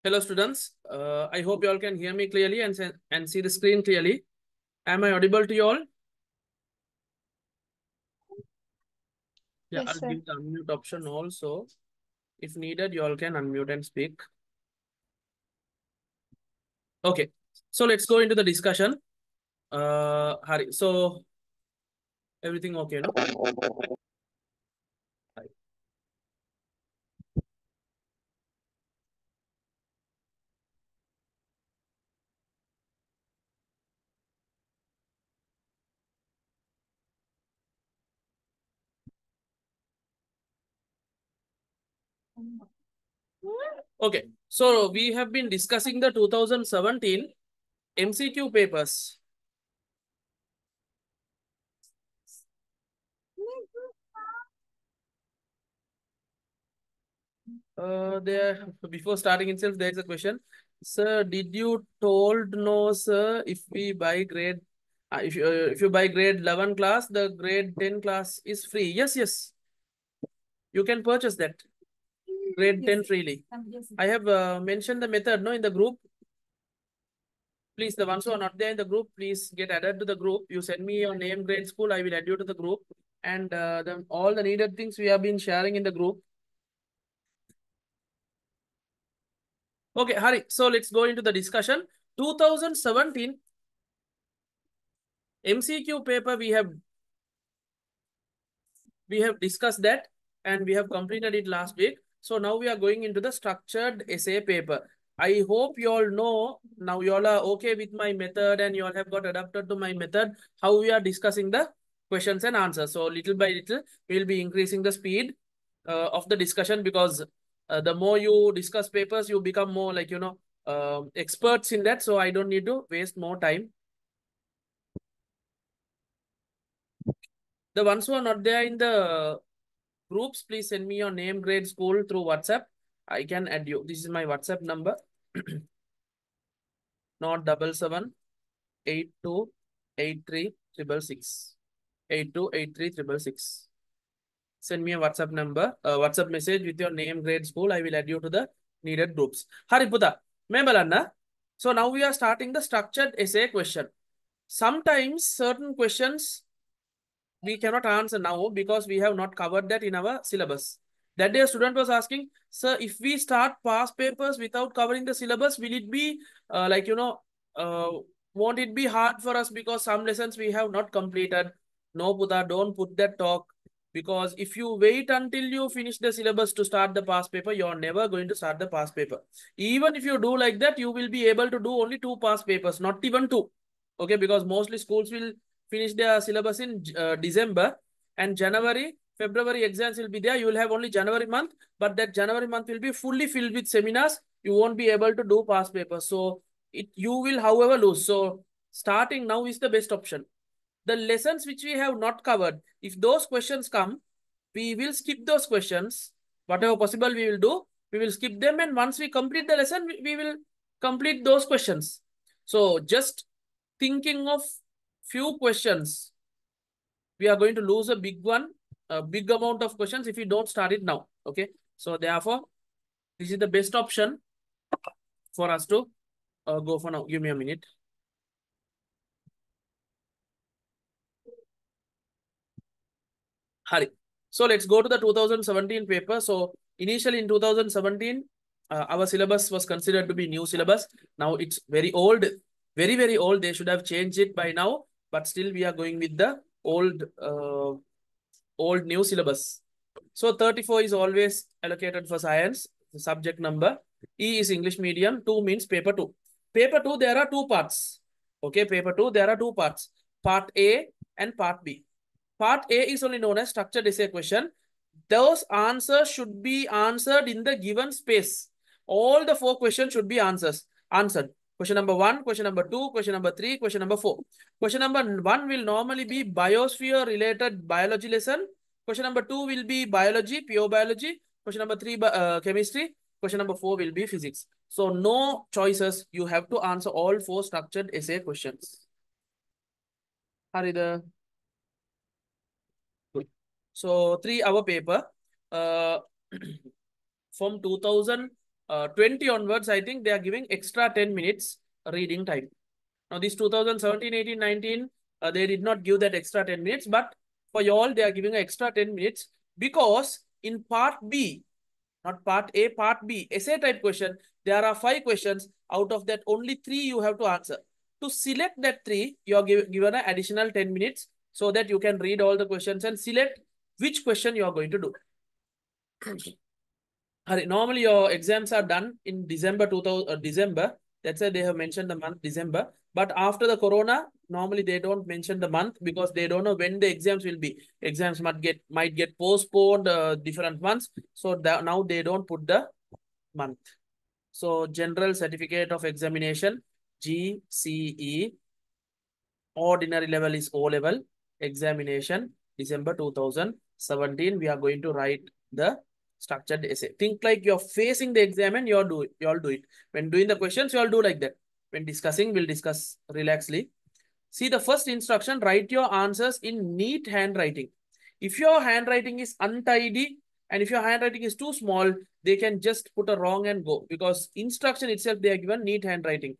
Hello, students. I hope you all can hear me clearly and see the screen clearly. Am I audible to you all? Yeah, Yes, I'll sir. give the unmute option also. If needed, you all can unmute and speak. Okay, so let's go into the discussion. Hari, so everything okay, no? Right. Okay, so we have been discussing the 2017 MCQ papers. There before starting itself, there is a question. Sir, did you told no, sir? If we buy grade, if you buy grade 11 class, the grade 10 class is free. Yes, yes, you can purchase that grade 10 freely. I have mentioned the method no in the group. Please, the ones who are not there in the group, please get added to the group. You send me your name, grade, school. I will add you to the group, and all the needed things we have been sharing in the group. Okay, Hari. So let's go into the discussion. 2017 MCQ paper we have discussed that and we have completed it last week. So now we are going into the structured essay paper. I hope you all know now you all are okay with my method and you all have got adapted to my method how we are discussing the questions and answers. So little by little we will be increasing the speed of the discussion because the more you discuss papers you become more like experts in that. So I don't need to waste more time. The ones who are not there in the groups, please send me your name, grade, school through WhatsApp. I can add you. This is my WhatsApp number. Not 77828366. 828366. Send me a WhatsApp number, WhatsApp message with your name, grade, school. I will add you to the needed groups. Hariputa, Mebalanna. So now we are starting the structured essay question. Sometimes certain questions we cannot answer now because we have not covered that in our syllabus. That day a student was asking, sir, if we start past papers without covering the syllabus, will it be uh, won't it be hard for us because some lessons we have not completed? No, Puta, don't put that talk because if you wait until you finish the syllabus to start the past paper, you're never going to start the past paper. Even if you do like that, you will be able to do only 2 past papers, not even 2. Okay, because mostly schools will finish their syllabus in December and January, February exams will be there. You will have only January month, but that January month will be fully filled with seminars. You won't be able to do past papers. So you will, however, lose. So starting now is the best option. The lessons which we have not covered, if those questions come, we will skip those questions. Whatever possible we will do, we will skip them. And once we complete the lesson, we will complete those questions. So just thinking of few questions, we are going to lose a big one, a big amount of questions if we don't start it now. Okay. So therefore, this is the best option for us to go for now. Give me a minute. Hari. So let's go to the 2017 paper. So initially in 2017, our syllabus was considered to be new syllabus. Now it's very old, very, very old. They should have changed it by now, but still we are going with the old new syllabus. So 34 is always allocated for science, the subject number. E is English medium, 2 means paper 2. Paper 2, there are two parts. Okay, paper 2, there are two parts. Part A and part B. Part A is only known as structured essay question. Those answers should be answered in the given space. All the 4 questions should be answered. Question number 1, question number 2, question number 3, question number 4. Question number 1 will normally be biosphere related biology lesson. Question number 2 will be biology, pure biology. Question number 3, chemistry. Question number 4 will be physics. So no choices. You have to answer all 4 structured essay questions. Harida. So 3-hour paper from 2000 20 onwards, I think they are giving extra 10 minutes reading time. Now, this 2017, 18, 19, they did not give that extra 10 minutes, but for you all, they are giving an extra 10 minutes because in part B, not part A, part B, essay type question, there are 5 questions. Out of that, only 3 you have to answer. To select that 3, you are given an additional 10 minutes so that you can read all the questions and select which question you are going to do. Normally, your exams are done in December 2000. December. That's why they have mentioned the month December. But after the corona, normally they don't mention the month because they don't know when the exams will be. Exams might get postponed different months. So now they don't put the month. So General Certificate of Examination, GCE, ordinary level is O level, examination, December 2017. We are going to write the structured essay. Think like you're facing the exam and you all do it. When doing the questions, you all do like that. When discussing, we'll discuss relaxedly. See the first instruction, write your answers in neat handwriting. If your handwriting is untidy and if your handwriting is too small, they can just put a wrong and go because instruction itself, they are given neat handwriting.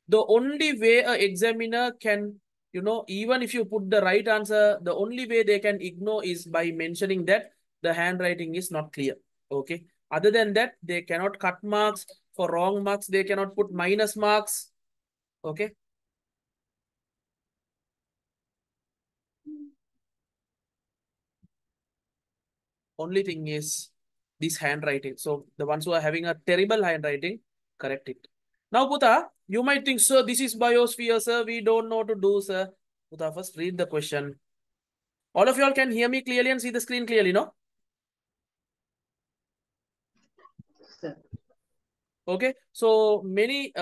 The only way an examiner can, even if you put the right answer, the only way they can ignore is by mentioning that the handwriting is not clear. Okay. Other than that, they cannot cut marks. For wrong marks, they cannot put minus marks. Okay. Only thing is this handwriting. So the ones who are having a terrible handwriting, correct it. Now, Puta, you might think, sir, this is biosphere, sir. We don't know to do, sir. Puta, first read the question. All of y'all can hear me clearly and see the screen clearly, no? Sir. Okay, so many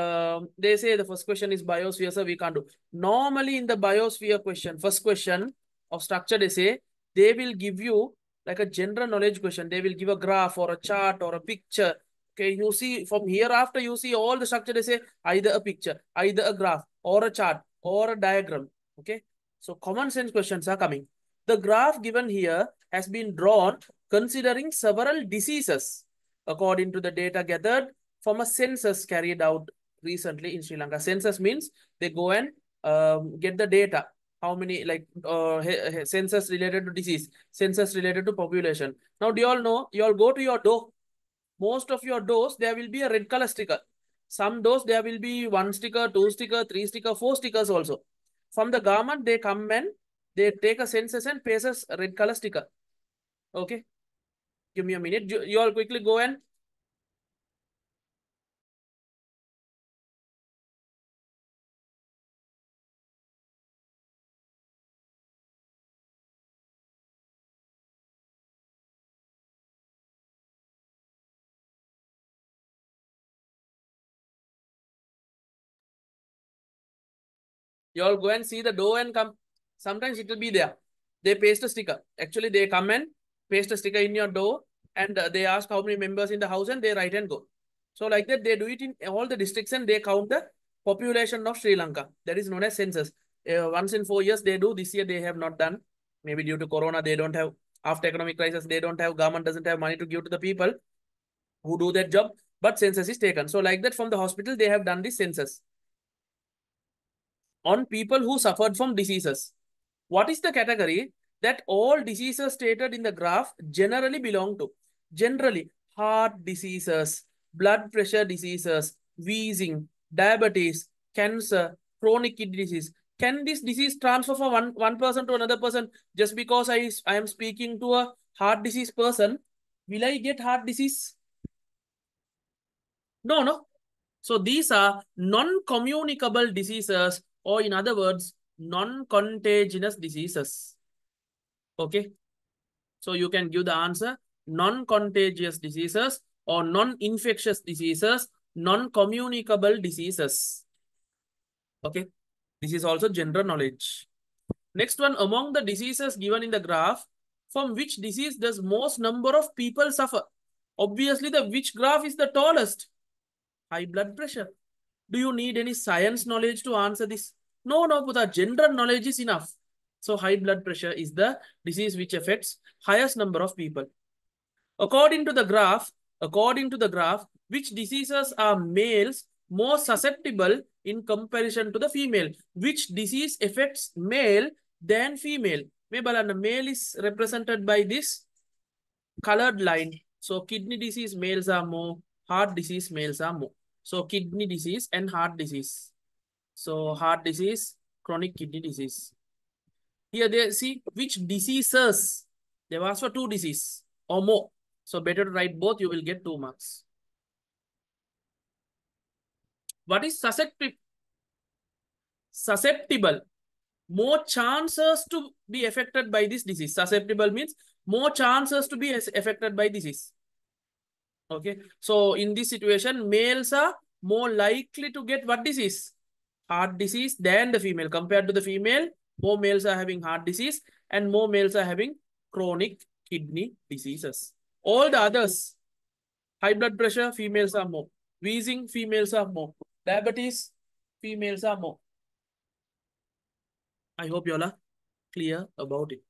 they say the first question is biosphere, so we can't do. Normally in the biosphere question, first question of structured essay, they will give you like a general knowledge question. They will give a graph or a chart or a picture. Okay, you see from here after you see all the structured essay, either a picture, either a graph or a chart or a diagram. Okay, so common sense questions are coming. The graph given here has been drawn considering several diseases according to the data gathered from a census carried out recently in Sri Lanka. Census means they go and get the data. How many like census related to disease, census related to population. Now, do you all know? You all go to your door. Most of your doors, there will be a red color sticker. Some doors, there will be 1 sticker, 2 sticker, 3 sticker, 4 stickers also. From the government, they come and they take a census and paste a red color sticker. Okay. Give me a minute. You all quickly go and you all go and see the door and come. Sometimes it will be there. They paste a sticker. Actually, they come and paste a sticker in your door and they ask how many members in the house and they write and go. So like that, they do it in all the districts and they count the population of Sri Lanka. That is known as census. Once in 4 years, they do. This year, they have not done. Maybe due to corona, they don't have, after economic crisis, they don't have, government doesn't have money to give to the people who do that job, but census is taken. So like that, from the hospital, they have done this census on people who suffered from diseases. What is the category that all diseases stated in the graph generally belong to? Generally, heart diseases, blood pressure diseases, wheezing, diabetes, cancer, chronic kidney disease. Can this disease transfer from one person to another person? Just because I am speaking to a heart disease person, will I get heart disease? No, no. So these are non-communicable diseases, or in other words, non-contagious diseases. Okay. So you can give the answer non-contagious diseases or non-infectious diseases, non-communicable diseases. Okay. This is also general knowledge. Next one, among the diseases given in the graph, from which disease does most number of people suffer? Obviously, the which graph is the tallest? High blood pressure. Do you need any science knowledge to answer this? No, no, Putha, general knowledge is enough. So high blood pressure is the disease which affects highest number of people. According to the graph, Which diseases are males more susceptible in comparison to the female? Which disease affects male than female? Male is represented by this colored line. So kidney disease males are more, heart disease males are more. So kidney disease and heart disease. So heart disease, chronic kidney disease. Here they see which diseases. They've asked for 2 diseases or more. So better to write both, you will get 2 marks. What is susceptible? Susceptible. More chances to be affected by this disease. Susceptible means more chances to be affected by disease. Okay. So in this situation, males are more likely to get what disease? Heart disease than the female. Compared to the female, more males are having heart disease and more males are having chronic kidney diseases. All the others, high blood pressure, females are more. Wheezing, females are more. Diabetes, females are more. I hope you all are clear about it.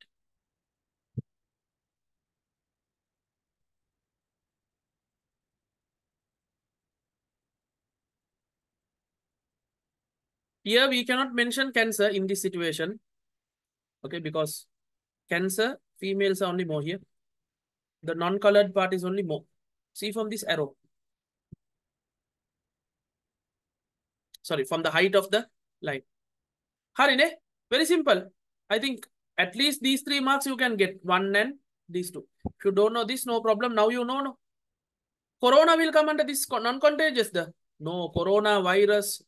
Here we cannot mention cancer in this situation. Okay, because cancer, females are only more here. The non-colored part is only more. See from this arrow. Sorry, from the height of the line. Harine, very simple. I think at least these 3 marks you can get. 1 and these 2. If you don't know this, no problem. Now you know. No. Corona will come under this non-contagious. No, corona, virus,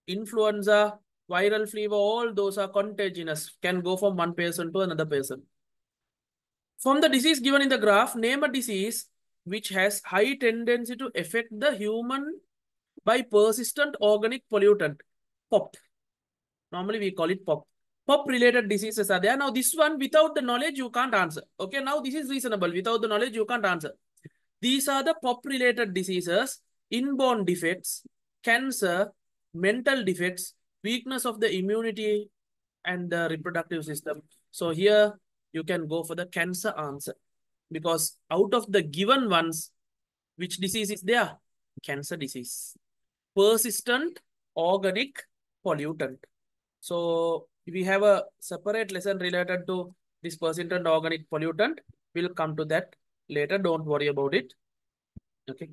influenza, viral fever, all those are contagious. Can go from one person to another person. From the disease given in the graph, name a disease which has high tendency to affect the human by persistent organic pollutant. POP. Normally we call it POP. POP related diseases are there. Now this one, without the knowledge, you can't answer. Okay, now this is reasonable. Without the knowledge, you can't answer. These are the POP related diseases: inborn defects, cancer, mental defects, weakness of the immunity and the reproductive system. So here you can go for the cancer answer, because out of the given ones, which disease is there? Cancer disease. Persistent organic pollutant. So we have a separate lesson related to this persistent organic pollutant. We'll come to that later. Don't worry about it. Okay.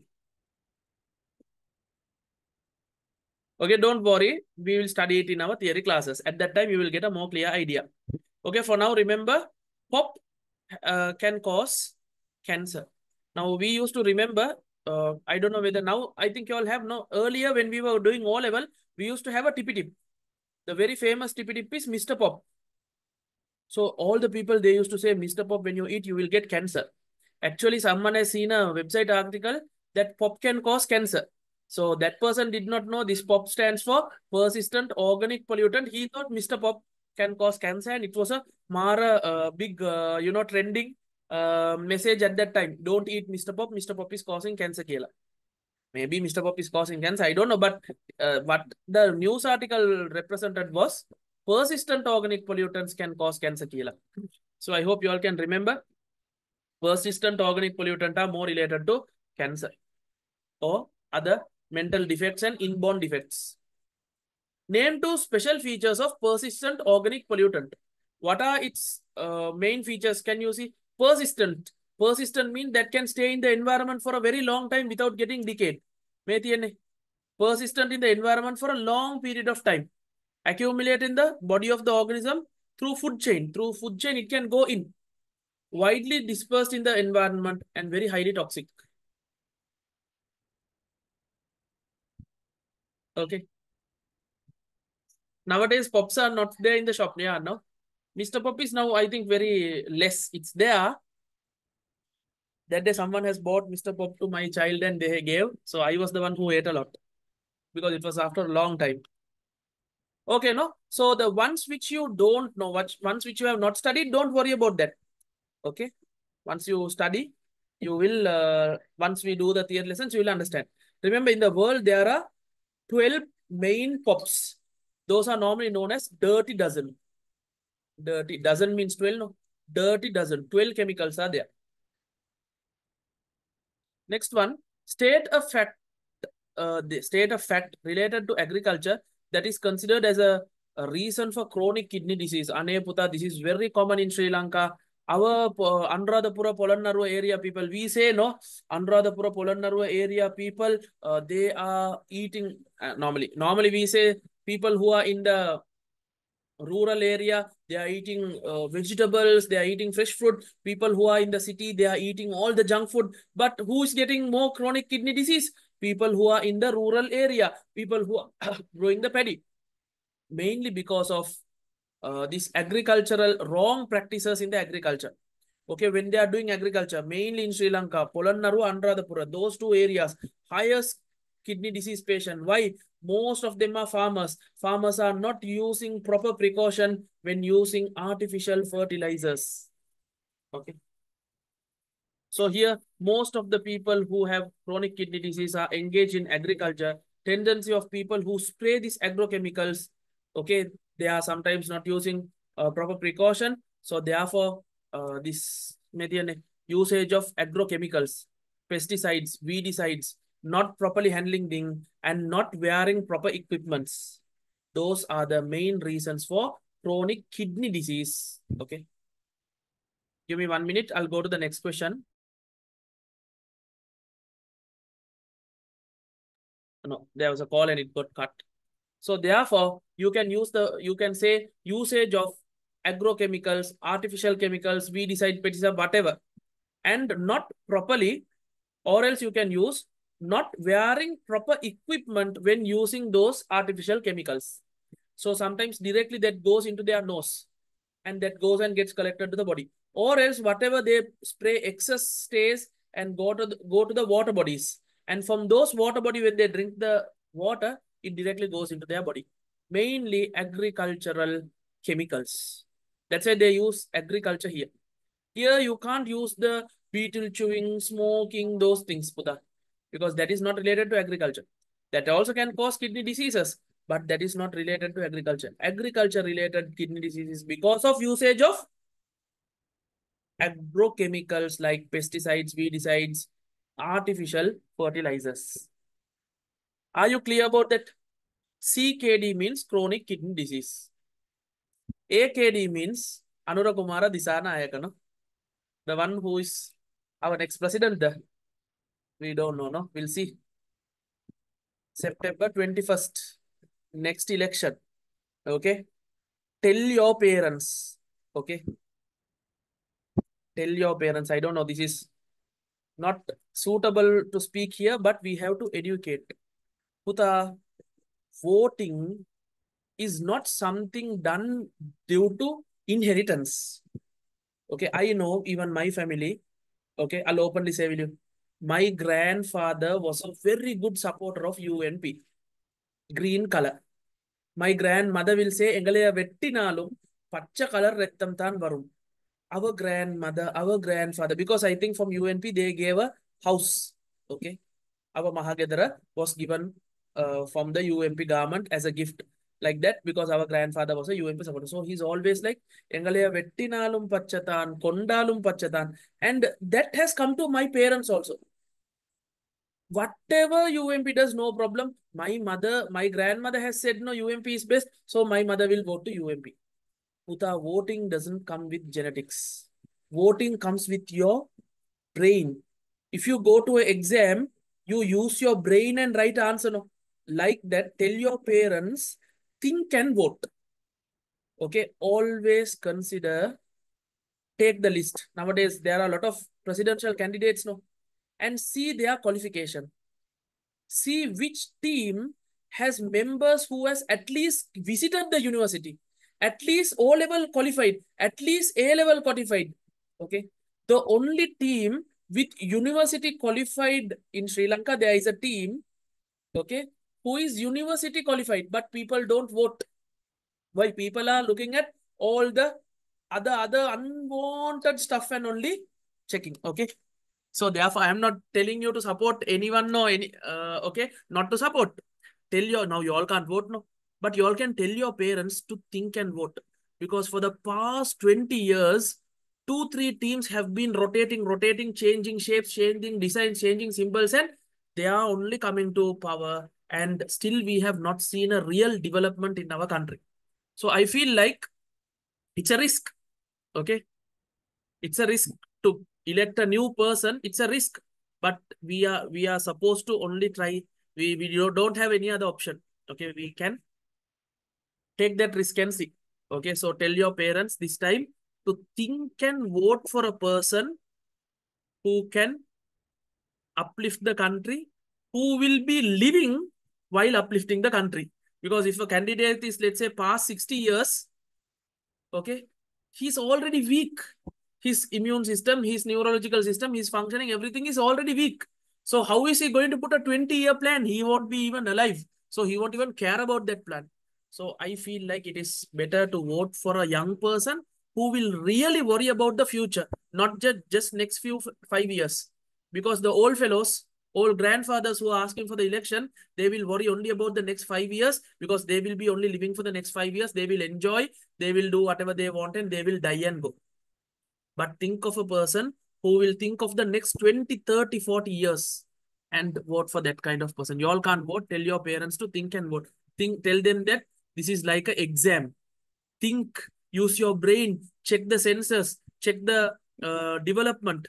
Okay, don't worry. We will study it in our theory classes. At that time, you will get a more clear idea. Okay, for now, remember, POP can cause cancer. Now, we used to remember, I don't know whether now, I think you all have no, earlier when we were doing O-level, we used to have a tippy tip. The very famous tippy tip is Mr. Pop. So all the people, they used to say, Mr. Pop, when you eat, you will get cancer. Actually, someone has seen a website article that pop can cause cancer. So that person did not know this POP stands for persistent organic pollutant. He thought Mr. Pop can cause cancer, and it was a Mara big, trending message at that time. Don't eat Mr. Pop. Mr. Pop is causing cancer. Maybe Mr. Pop is causing cancer. I don't know, but what the news article represented was persistent organic pollutants can cause cancer. So I hope you all can remember. Persistent organic pollutant are more related to cancer or other mental defects and inborn defects. Name 2 special features of persistent organic pollutant. What are its main features? Can you see? Persistent. Persistent means that can stay in the environment for a very long time without getting decayed. Persistent in the environment for a long period of time. Accumulate in the body of the organism through food chain. Through food chain, it can go in. Widely dispersed in the environment and very highly toxic. Okay. Nowadays, pops are not there in the shop. Yeah, no. Mr. Pop is now, I think, very less. It's there. That day, someone has bought Mr. Pop to my child and they gave. So I was the one who ate a lot because it was after a long time. Okay, no. So the ones which you don't know, ones which you have not studied, don't worry about that. Okay. Once you study, you will, once we do the theory lessons, you will understand. Remember, in the world, there are 12 main pops. Those are normally known as dirty dozen. Dirty dozen means 12, no? Dirty dozen. 12 chemicals are there. Next one, state a fact, the state of fact related to agriculture that is considered as a reason for chronic kidney disease. Ane puta, this is very common in Sri Lanka. Our Anuradhapura Polonnaruwa area people, we say no, Anuradhapura Polonnaruwa area people, they are eating normally we say people who are in the rural area, they are eating vegetables, they are eating fresh fruit. People who are in the city, they are eating all the junk food. But who is getting more chronic kidney disease? People who are in the rural area, people who are growing the paddy. Mainly because of these agricultural wrong practices in the agriculture. Okay, when they are doing agriculture, mainly in Sri Lanka, Polonnaru, Anuradhapura, those two areas, highest kidney disease patient. Why? Most of them are farmers. Farmers are not using proper precaution when using artificial fertilizers. Okay. So here, most of the people who have chronic kidney disease are engaged in agriculture. Tendency of people who spray these agrochemicals, okay, they are sometimes not using proper precaution. So therefore, this usage of agrochemicals, pesticides, weedicides, not properly handling them, and not wearing proper equipments. Those are the main reasons for chronic kidney disease. Okay. Give me 1 minute. I'll go to the next question. No, there was a call and it got cut. So therefore, you can say usage of agrochemicals, artificial chemicals, weedicide, pesticide, whatever, and not properly, or else you can use not wearing proper equipment when using those artificial chemicals. So sometimes directly that goes into their nose and that goes and gets collected to the body. Or else whatever they spray excess stays and go to the water bodies. And from those water body, when they drink the water, it directly goes into their body. Mainly agricultural chemicals. That's why they use agriculture here. Here you can't use the beetle chewing, smoking, those things, Puta, because that is not related to agriculture. That also can cause kidney diseases, but that is not related to agriculture. Agriculture related kidney diseases because of usage of agrochemicals like pesticides, weedicides, artificial fertilizers. Are you clear about that? CKD means chronic kidney disease. AKD means Anura Kumara Disana Ayakana, the one who is our next president. We don't know, no? We'll see. September 21st, next election. Okay. Tell your parents. Okay. Tell your parents. I don't know. This is not suitable to speak here, but we have to educate. Puta, voting is not something done due to inheritance. Okay. I know even my family. Okay. I'll openly say with you. My grandfather was a very good supporter of UNP. Green color. My grandmother will say, "Engaleya vettinalum pacha color rettam than varum." Our grandmother, our grandfather, because I think from UNP they gave a house. Okay. Our Mahagedara was given from the UMP government as a gift. Like that, because our grandfather was a UMP supporter. So he's always like, "Engaleya vettinalum pachatan, kondalum pachatan." And that has come to my parents also. Whatever UMP does, no problem. My grandmother has said no, UMP is best, so my mother will vote to UMP. Uta, voting doesn't come with genetics. Voting comes with your brain. If you go to an exam, you use your brain and write answer. No, like that. Tell your parents, think and vote. Okay, always consider. Take the list. Nowadays, there are a lot of presidential candidates. No, and see their qualification. See which team has members who has at least visited the university, at least O level qualified, at least A level qualified. Okay. The only team with university qualified in Sri Lanka, there is a team, okay, who is university qualified, but people don't vote. Why? People are looking at all the other unwanted stuff and only checking. Okay. So therefore, I am not telling you to support anyone, no, okay, not to support. Tell your, now you all can't vote, no, but you all can tell your parents to think and vote. Because for the past 20 years, 2-3 teams have been rotating, changing shapes, changing designs, changing symbols, and they are only coming to power. And still, we have not seen a real development in our country. So I feel like it's a risk. Okay, it's a risk to elect a new person. It's a risk, but we are supposed to only try. We don't have any other option. Okay, we can take that risk and see. Okay, so tell your parents this time to think and vote for a person who can uplift the country, who will be living while uplifting the country. Because if a candidate is, let's say, past 60 years, okay, he's already weak. His immune system, his neurological system, his functioning, everything is already weak. So how is he going to put a 20-year plan? He won't be even alive. So he won't even care about that plan. So I feel like it is better to vote for a young person who will really worry about the future, not just next 5 years. Because the old fellows, old grandfathers who are asking for the election, they will worry only about the next 5 years because they will be only living for the next 5 years. They will enjoy, they will do whatever they want, and they will die and go. But think of a person who will think of the next 20, 30, 40 years and vote for that kind of person. You all can't vote. Tell your parents to think and vote. Tell them that this is like an exam. Think, use your brain, check the sensors, check the development,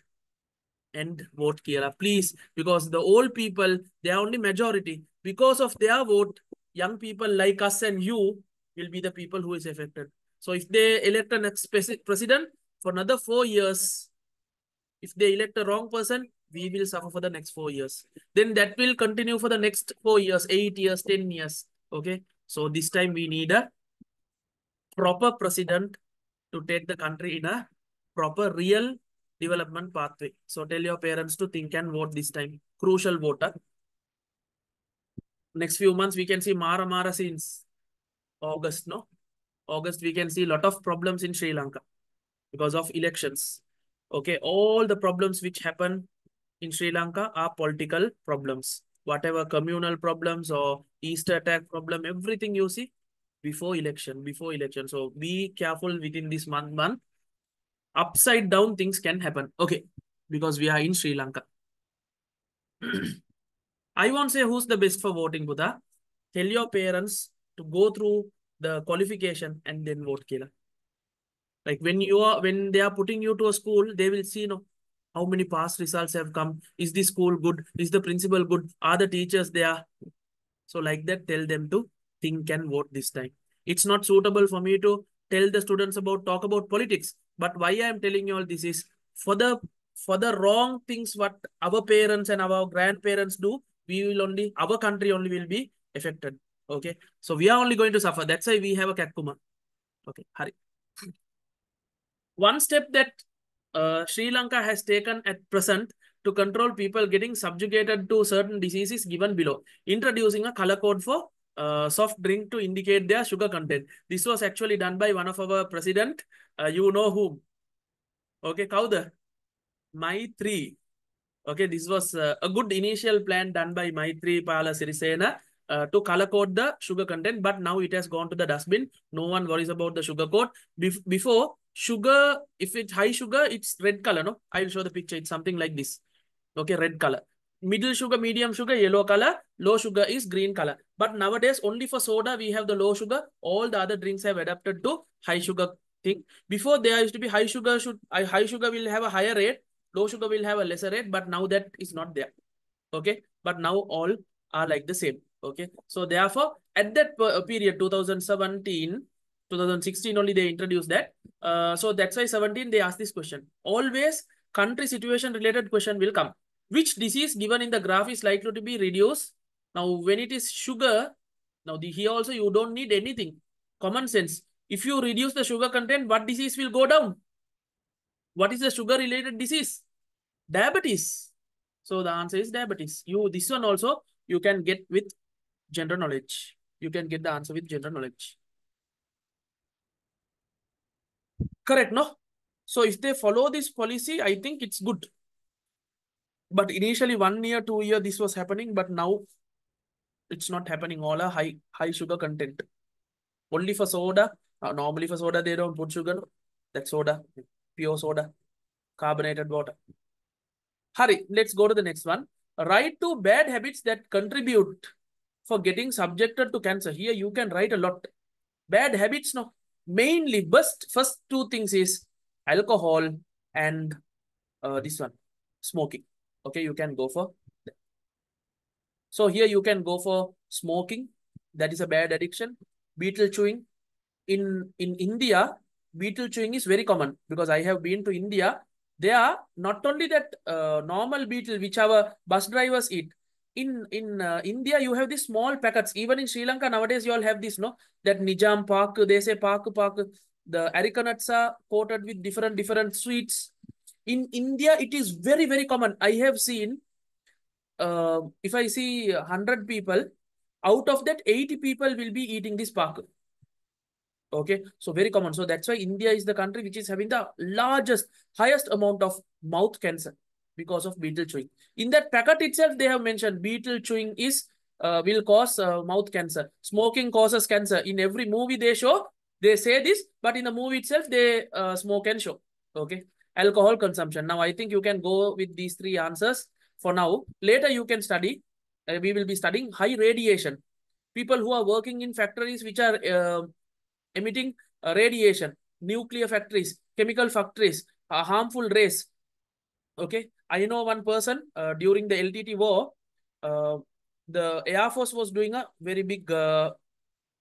and vote Kira, please. Because the old people, they are only majority. Because of their vote, young people like us and you will be the people who is affected. So if they elect a next president for another 4 years, if they elect a wrong person, we will suffer for the next 4 years. Then that will continue for the next 4 years, 8 years, 10 years. Okay. So this time we need a proper president to take the country in a proper, real development pathway. So tell your parents to think and vote this time. Crucial voter. Next few months, we can see Mara since August, no? August, we can see a lot of problems in Sri Lanka because of elections. Okay, all the problems which happen in Sri Lanka are political problems. Whatever communal problems or Easter attack problem, everything you see before election. So be careful within this month. Upside down things can happen. Okay, because we are in Sri Lanka. I won't say who's the best for voting, Buddha. Tell your parents to go through the qualification and then vote, Kila. Like when they are putting you to a school, they will see, how many past results have come. Is the school good? Is the principal good? Are the teachers there? So like that, tell them to think and vote this time. It's not suitable for me to tell the students talk about politics. But why I am telling you all this is for the wrong things what our parents and our grandparents do, our country only will be affected. Okay. So we are only going to suffer. That's why we have a Kakuma. Okay. Hari. One step that Sri Lanka has taken at present to control people getting subjugated to certain diseases given below, introducing a color code for soft drink to indicate their sugar content. This was actually done by one of our president, you know whom. Okay, Kauda, Maitri. Okay, this was a good initial plan done by Maitri Pala Sirisena to color code the sugar content, but now it has gone to the dustbin. No one worries about the sugar code. Before, sugar, if it's high sugar, it's red color, no? I will show the picture. It's something like this. Okay, red color. Middle sugar, medium sugar, yellow color. Low sugar is green color. But nowadays, only for soda, we have the low sugar. All the other drinks have adapted to high sugar thing. Before, there used to be high sugar. High sugar will have a higher rate. Low sugar will have a lesser rate. But now that is not there. Okay. But now all are like the same. Okay. So therefore, at that period, 2017, 2016 only they introduced that. So that's why 17 they asked this question. Always country situation related question will come. Which disease given in the graph is likely to be reduced? Now, when it is sugar, now here also you don't need anything. Common sense. If you reduce the sugar content, what disease will go down? What is the sugar related disease? Diabetes. So the answer is diabetes. This one also you can get with general knowledge. You can get the answer with general knowledge. Correct, no? So if they follow this policy, I think it's good. But initially 1 year, 2 year, this was happening, but now it's not happening. All are high sugar content. Only for soda. Normally for soda, they don't put sugar. That's soda. pure soda, carbonated water. Hurry, let's go to the next one. Write 2 bad habits that contribute for getting subjected to cancer. Here you can write a lot. Bad habits, no. Mainly, first 2 things is alcohol and this one, smoking. Okay, you can go for. So here you can go for smoking. That is a bad addiction. Beetle chewing. In India, beetle chewing is very common because I have been to India. They are not only that normal beetle which our bus drivers eat. In India, you have these small packets. Even in Sri Lanka nowadays, you all have this, no? That Nijam Park, they say Park. The areca nuts are coated with different sweets. In India, it is very common. I have seen, if I see 100 people, out of that 80 people will be eating this Park. Okay, so very common. So that's why India is the country which is having the highest amount of mouth cancer because of beetle chewing. In that packet itself, they have mentioned beetle chewing is will cause mouth cancer. Smoking causes cancer. In every movie they show, they say this, but in the movie itself, they smoke and show. Okay, alcohol consumption. Now I think you can go with these 3 answers for now. Later you can study. We will be studying high radiation. People who are working in factories which are emitting radiation, nuclear factories, chemical factories, harmful rays. Okay, I know one person during the LTT war, uh, the Air Force was doing a very big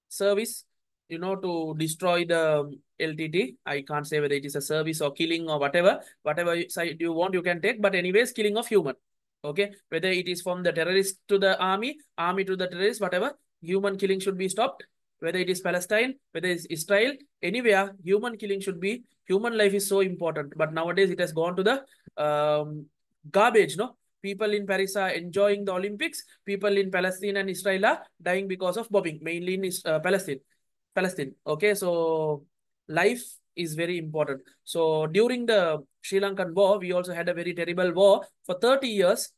service, to destroy the LTT. I can't say whether it is a service or killing or whatever side you want, you can take. But anyways, killing of human. Okay, whether it is from the terrorist to the army to the terrorist, whatever, human killing should be stopped. Whether it is Palestine, whether it's Israel, anywhere, human killing should be. Human life is so important. But nowadays it has gone to the garbage. No, people in Paris are enjoying the Olympics. People in Palestine and Israel are dying because of bombing, mainly in Palestine. Palestine. Okay, so life is very important. So during the Sri Lankan war, we also had a very terrible war for 30 years.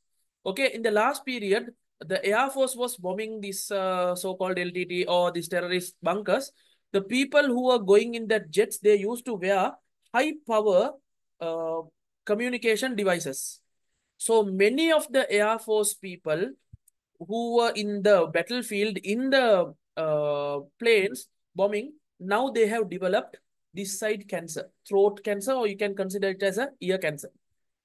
Okay, in the last period, the Air Force was bombing this so-called LTT or these terrorist bunkers. The people who were going in that jets, they used to wear high power uh, communication devices. So many of the Air Force people who were in the battlefield in the planes bombing, now they have developed this side cancer, throat cancer, or you can consider it as a ear cancer.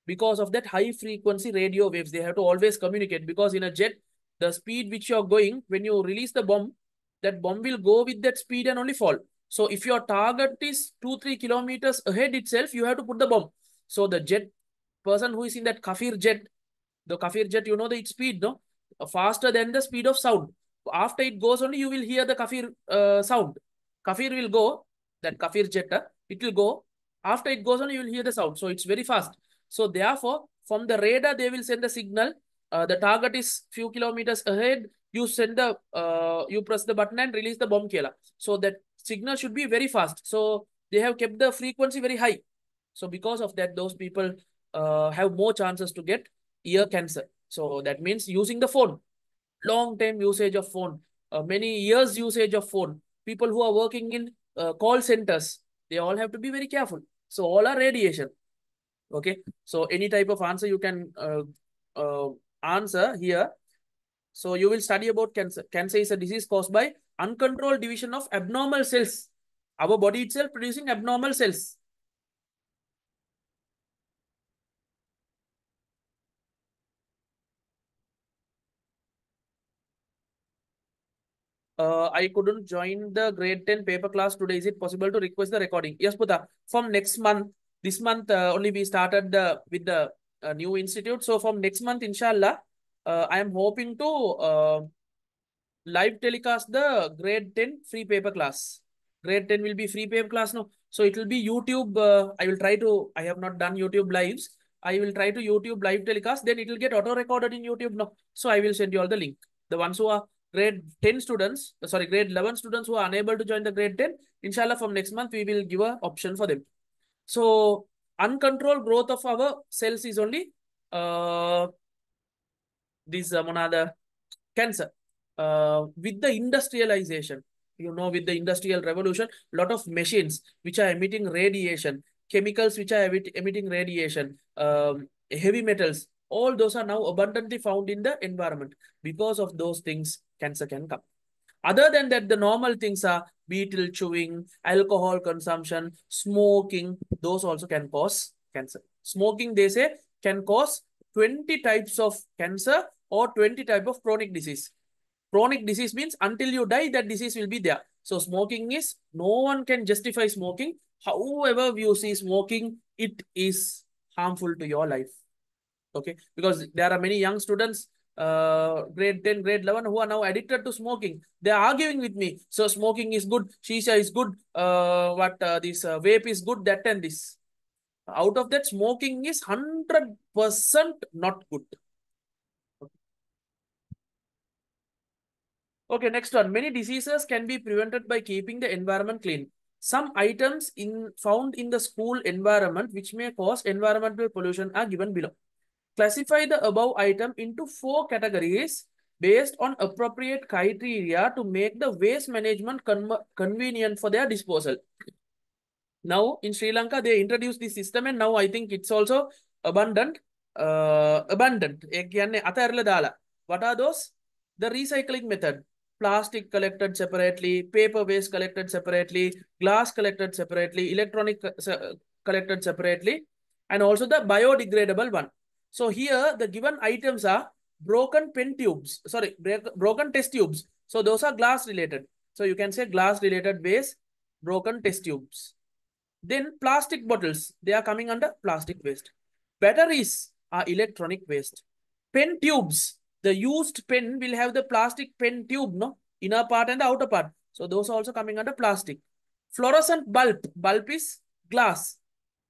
Because of that high frequency radio waves, they have to always communicate, because in a jet, the speed which you're going, when you release the bomb, that bomb will go with that speed and only fall. So if your target is 2-3 kilometers ahead itself, you have to put the bomb. So the jet person who is in that Kafir jet, the Kafir jet, the speed, no? Faster than the speed of sound. After it goes only, you will hear the Kafir sound. Kafir will go, that Kafir jet, it will go. After it goes only, you will hear the sound. So it's very fast. So therefore, from the radar, they will send the signal. The target is few kilometers ahead. You you press the button and release the bomb killer. So that signal should be very fast. So they have kept the frequency very high. So because of that, those people have more chances to get ear cancer. So that means using the phone, long time usage of phone, many years usage of phone. People who are working in call centers, they all have to be very careful. So all are radiation. Okay. So any type of answer you can answer here. So you will study about cancer. Cancer is a disease caused by uncontrolled division of abnormal cells. Our body itself producing abnormal cells. I couldn't join the grade 10 paper class today. Is it possible to request the recording? Yes, Puta. From next month, this month only we started with the new institute. So from next month, inshallah, I am hoping to live telecast the grade 10 free paper class. Grade 10 will be free paper class now. So it will be YouTube. I will try to, I have not done YouTube lives. I will try to YouTube live telecast. Then it will get auto recorded in YouTube now. So I will send you all the link. The ones who are grade 10 students, sorry, grade 11 students who are unable to join the grade 10, inshallah, from next month, we will give an option for them. So uncontrolled growth of our cells is only this another cancer. With the industrialization, with the industrial revolution, lot of machines which are emitting radiation, chemicals which are emitting radiation, heavy metals, all those are now abundantly found in the environment. Because of those things, cancer can come. Other than that, the normal things are beetle chewing, alcohol consumption, smoking. Those also can cause cancer. Smoking, they say, can cause 20 types of cancer or 20 type of chronic disease. Chronic disease means until you die, that disease will be there. So smoking is, no one can justify smoking. However you see smoking, it is harmful to your life. Okay, because there are many young students, grade 10, grade 11, who are now addicted to smoking. They are arguing with me. So smoking is good, shisha is good, this vape is good, that and this. Out of that, smoking is 100% not good. Okay, next one. Many diseases can be prevented by keeping the environment clean. Some items found in the school environment which may cause environmental pollution are given below. Classify the above item into 4 categories based on appropriate criteria to make the waste management convenient for their disposal. Now, in Sri Lanka, they introduced this system, and now I think it's also abundant. Abundant. What are those? The recycling method. Plastic collected separately, paper waste collected separately, glass collected separately, electronic collected separately, and also the biodegradable one. So here, the given items are broken pen tubes. Sorry, broken test tubes. So those are glass related. So you can say glass related waste, broken test tubes. Then plastic bottles, they are coming under plastic waste. Batteries are electronic waste. Pen tubes, the used pen will have the plastic pen tube, no? Inner part and the outer part. So those are also coming under plastic. Fluorescent bulb, bulb is glass.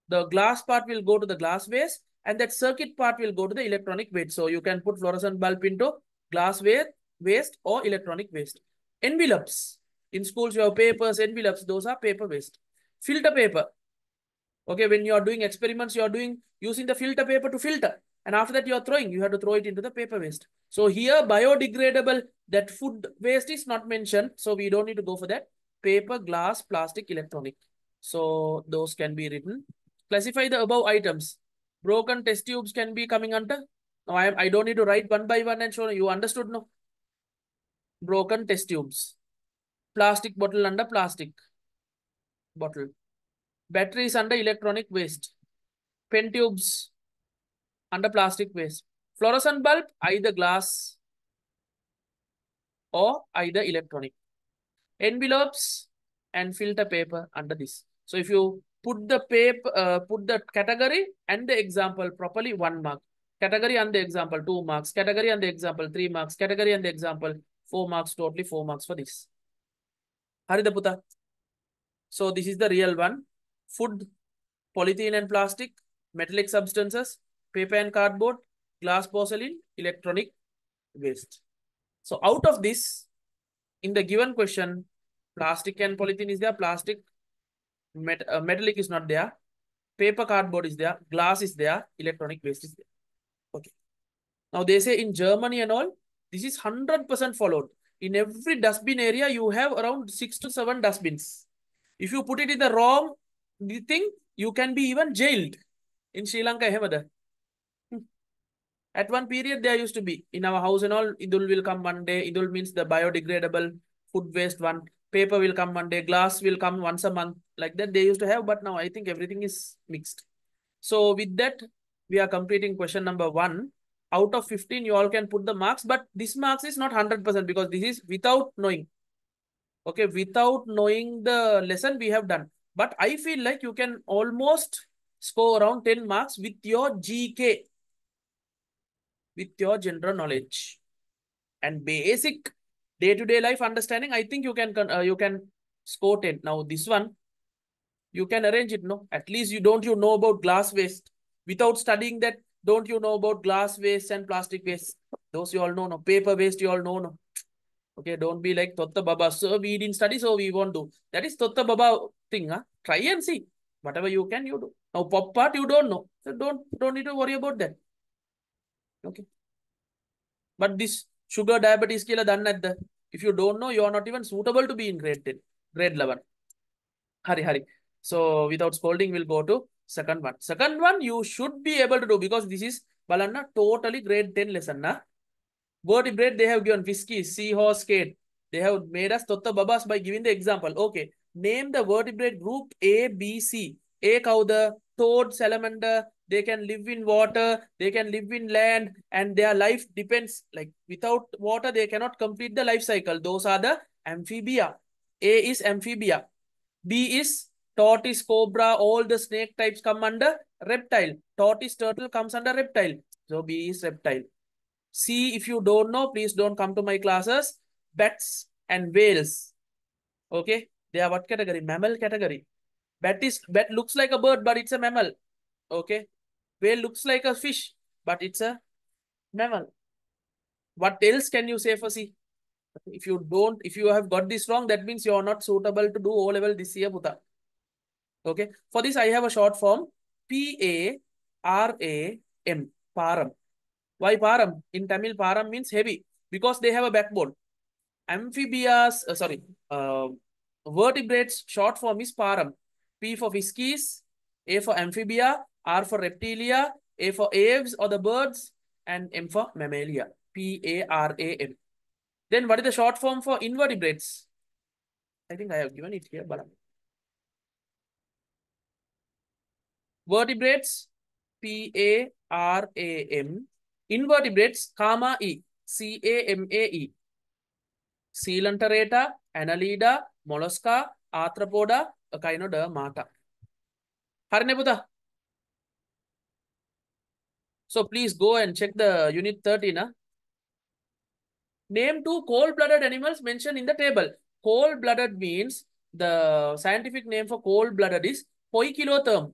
The glass part will go to the glass waste and that circuit part will go to the electronic waste. So you can put fluorescent bulb into glass waste or electronic waste. Envelopes. In schools, you have papers, envelopes, those are paper waste. Filter paper. Okay, when you are doing experiments, you are using the filter paper to filter. And after that, you are throwing, you have to throw it into the paper waste. So here, biodegradable, that food waste is not mentioned. So we don't need to go for that. Paper, glass, plastic, electronic. So those can be written. Classify the above items. Broken test tubes can be coming under. Now I don't need to write one by one and show you. Understood, no? Broken test tubes. Plastic bottle under plastic bottle. Batteries under electronic waste. Pen tubes under plastic waste. Fluorescent bulb, either glass or either electronic. Envelopes and filter paper under this. So if you put the put the category and the example properly, 1 mark. Category and the example, 2 marks. Category and the example, 3 marks. Category and the example, 4 marks. Totally 4 marks for this. Haridaputa. So this is the real one. Food, polythene and plastic, metallic substances, paper and cardboard, glass, porcelain, electronic waste. So out of this, in the given question, plastic and polythene is there, plastic, metallic is not there, paper, cardboard is there, glass is there, electronic waste is there. Okay. Now they say in Germany and all, this is 100% followed. In every dustbin area, you have around 6 to 7 dustbins. If you put it in the wrong thing, you can be even jailed. In Sri Lanka, at one period, there used to be in our house and all, Idul will come one day. Idul means the biodegradable food waste one. Paper will come one day. Glass will come once a month. Like that they used to have. But now I think everything is mixed. So with that, we are completing question number 1. Out of 15, you all can put the marks. But this marks is not 100% because this is without knowing. Okay, without knowing the lesson we have done. But I feel like you can almost score around 10 marks with your GK. With your general knowledge and basic day-to-day life understanding, I think you can score 10. Now this one, you can arrange it, no? At least you know about glass waste. Without studying that, don't you know about glass waste and plastic waste? Those you all know, no? Paper waste you all know, no? Okay, don't be like Totta Baba. So we didn't study, so we won't do. That is Totta Baba thing, huh? Try and see. Whatever you can, you do. Now pop part you don't know. So don't need to worry about that. Okay. But this sugar diabetes killer done at the, if you don't know, you are not even suitable to be in grade 10, grade 11. Hurry. So without scolding, we'll go to Second one you should be able to do because this is balanna totally grade 10 lesson na. Vertebrate they have given whiskey, seahorse, skate. They have made us totta babas by giving the example. Okay, name the vertebrate group A, B, C. A cow the toad, salamander. They can live in water. They can live in land, and their life depends. Like without water, they cannot complete the life cycle. Those are the amphibia. A is amphibia. B is tortoise, cobra, all the snake types come under reptile. Tortoise, turtle comes under reptile. So B is reptile. C, if you don't know, please don't come to my classes. Bats and whales. Okay. They are what category? Mammal category. Bat looks like a bird, but it's a mammal. Okay. Whale looks like a fish, but it's a mammal. What else can you say for C? If you have got this wrong, that means you are not suitable to do O level this year, Buddha. Okay. For this, I have a short form PARAM. Param. Why param? In Tamil, param means heavy because they have a backbone. Amphibians, vertebrates, short form is param. P for whiskies, A for amphibia, R for reptilia, A for aves or the birds, and M for mammalia. PARAM. Then what is the short form for invertebrates? I think I have given it here, but vertebrates, PARAM. Invertebrates, comma E, CAMAE. Coelenterata, Annelida, Mollusca, Arthropoda, Echinodermata. Harine Buddha. So please go and check the unit 13. Name two cold-blooded animals mentioned in the table. Cold-blooded means the scientific name for cold-blooded is Poikilotherm.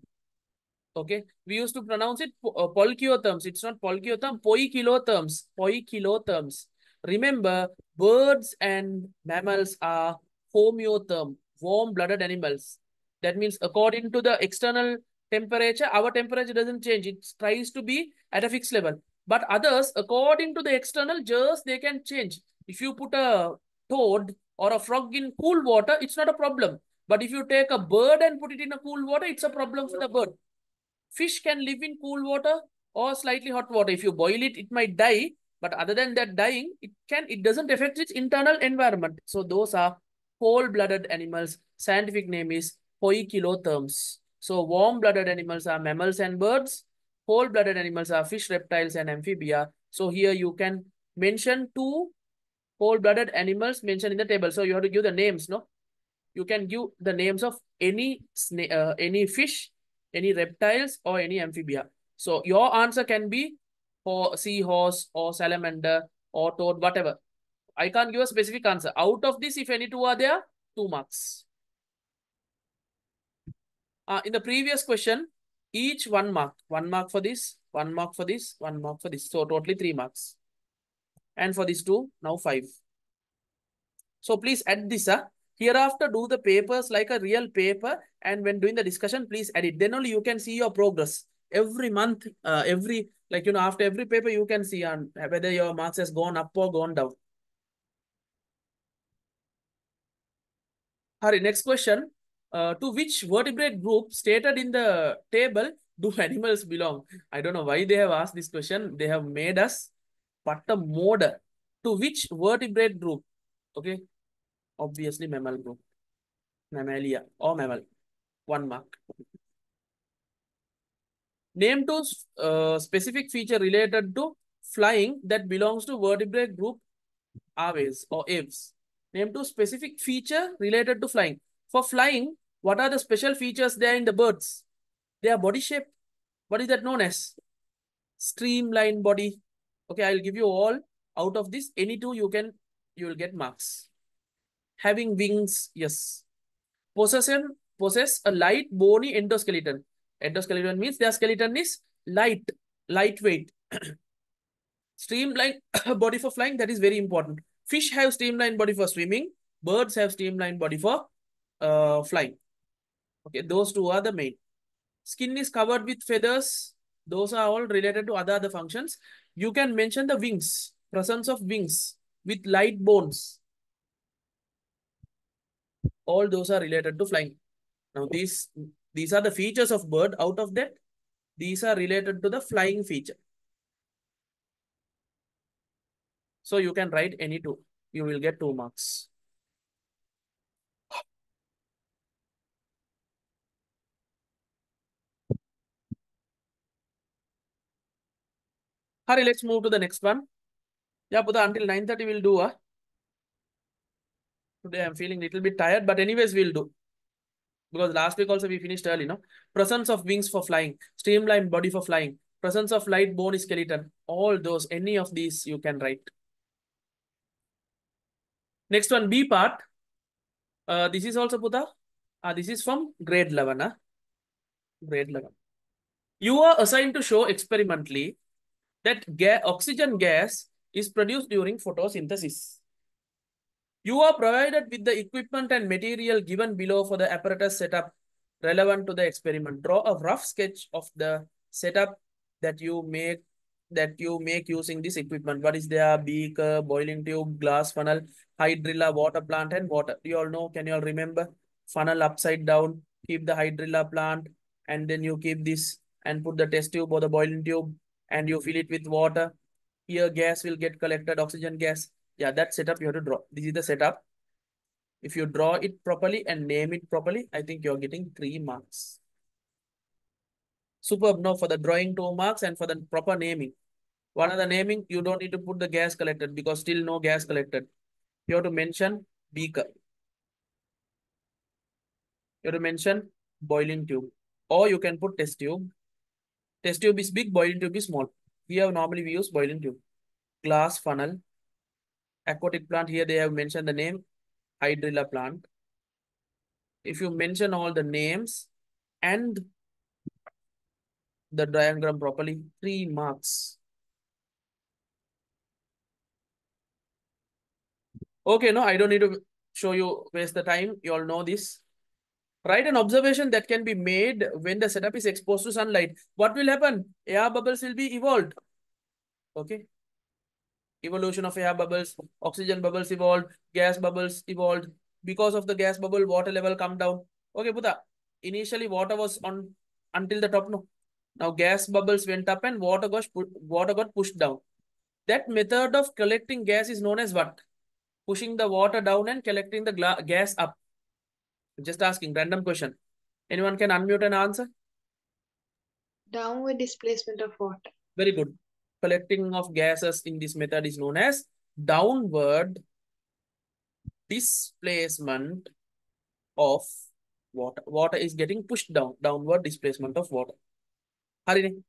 Okay, we used to pronounce it polchiotherms. It's not polchiotherm, poikilotherms. Poikilotherms. Remember, birds and mammals are homeotherm, warm-blooded animals. That means according to the external temperature, our temperature doesn't change. It tries to be at a fixed level. But others, according to the external, just they can change. If you put a toad or a frog in cool water, it's not a problem. But if you take a bird and put it in a cool water, it's a problem for the bird. Fish can live in cool water or slightly hot water. If you boil it, it might die. But other than that dying, it doesn't affect its internal environment. So those are cold-blooded animals. Scientific name is poikilotherms. So warm-blooded animals are mammals and birds. Cold-blooded animals are fish, reptiles, and amphibia. So here you can mention two cold-blooded animals mentioned in the table. So you have to give the names, no? You can give the names of any fish, any reptiles, or any amphibia. So your answer can be for seahorse or salamander or toad, whatever. I can't give a specific answer. Out of this, if any two are there, 2 marks. In the previous question, each 1 mark. 1 mark for this, 1 mark for this, 1 mark for this. So totally 3 marks. And for this 2, now 5. So please add this. Hereafter, do the papers like a real paper. And when doing the discussion, please add it. Then only you can see your progress. Every month, after every paper, you can see on whether your marks has gone up or gone down. Hari, next question. To which vertebrate group stated in the table do animals belong? I don't know why they have asked this question. They have made us patta mode. To which vertebrate group? Okay. Obviously, mammal group. Mammalia or mammal. 1 mark. Name two specific feature related to flying that belongs to vertebrate group aves or aves. Name two specific feature related to flying. For flying, what are the special features there in the birds? Their body shape. What is that known as? Streamline body. Okay, I'll give you all out of this. Any two you will get marks. Having wings, yes. Possess a light bony endoskeleton. Endoskeleton means their skeleton is lightweight. Streamlined body for flying, that is very important. Fish have streamlined body for swimming. Birds have streamlined body for flying. Okay, those two are the main. Skin is covered with feathers. Those are all related to other functions. You can mention the wings, presence of wings with light bones. All those are related to flying. Now, these These are the features of bird. Out of that, these are related to the flying feature. So you can write any two. You will get 2 marks. Hurry, let's move to the next one. Yeah, Buddha, until 9:30 we'll do. Today I'm feeling a little bit tired, but anyways we'll do. Because last week also we finished early, no? Presence of wings for flying, streamlined body for flying, presence of light bone skeleton. All those, any of these you can write. Next one, B part. This is also Buddha. This is from grade 11. Grade 11. You are assigned to show experimentally that oxygen gas is produced during photosynthesis. You are provided with the equipment and material given below for the apparatus setup relevant to the experiment. Draw a rough sketch of the setup that you make using this equipment. What is there? Beaker, boiling tube, glass funnel, hydrilla, water plant, and water. You all know, can you all remember? Funnel upside down, keep the hydrilla plant, and then you keep this and put the test tube or the boiling tube and you fill it with water. Here gas will get collected, oxygen gas. Yeah, that setup you have to draw. This is the setup. If you draw it properly and name it properly, I think you're getting 3 marks. Superb. Now for the drawing, 2 marks, and for the proper naming. One of the naming, you don't need to put the gas collected because still no gas collected. You have to mention beaker. You have to mention boiling tube. Or you can put test tube. Test tube is big, boiling tube is small. Here normally we use boiling tube. Glass funnel. Aquatic plant, here they have mentioned the name hydrilla plant. If you mention all the names and the diagram properly, 3 marks. Okay, no, I don't need to show you, waste the time. You all know this. Write an observation that can be made when the setup is exposed to sunlight. What will happen? Air bubbles will be evolved. Okay. Evolution of air bubbles, oxygen bubbles evolved, gas bubbles evolved. Because of the gas bubble, water level come down. Okay, Buddha. Initially, water was on until the top. No. Now gas bubbles went up and water got pushed down. That method of collecting gas is known as what? Pushing the water down and collecting the gas up. Just asking, random question. Anyone can unmute and answer? Downward displacement of water. Very good. Collecting of gases in this method is known as downward displacement of water. Water is getting pushed down. Downward displacement of water. Harini,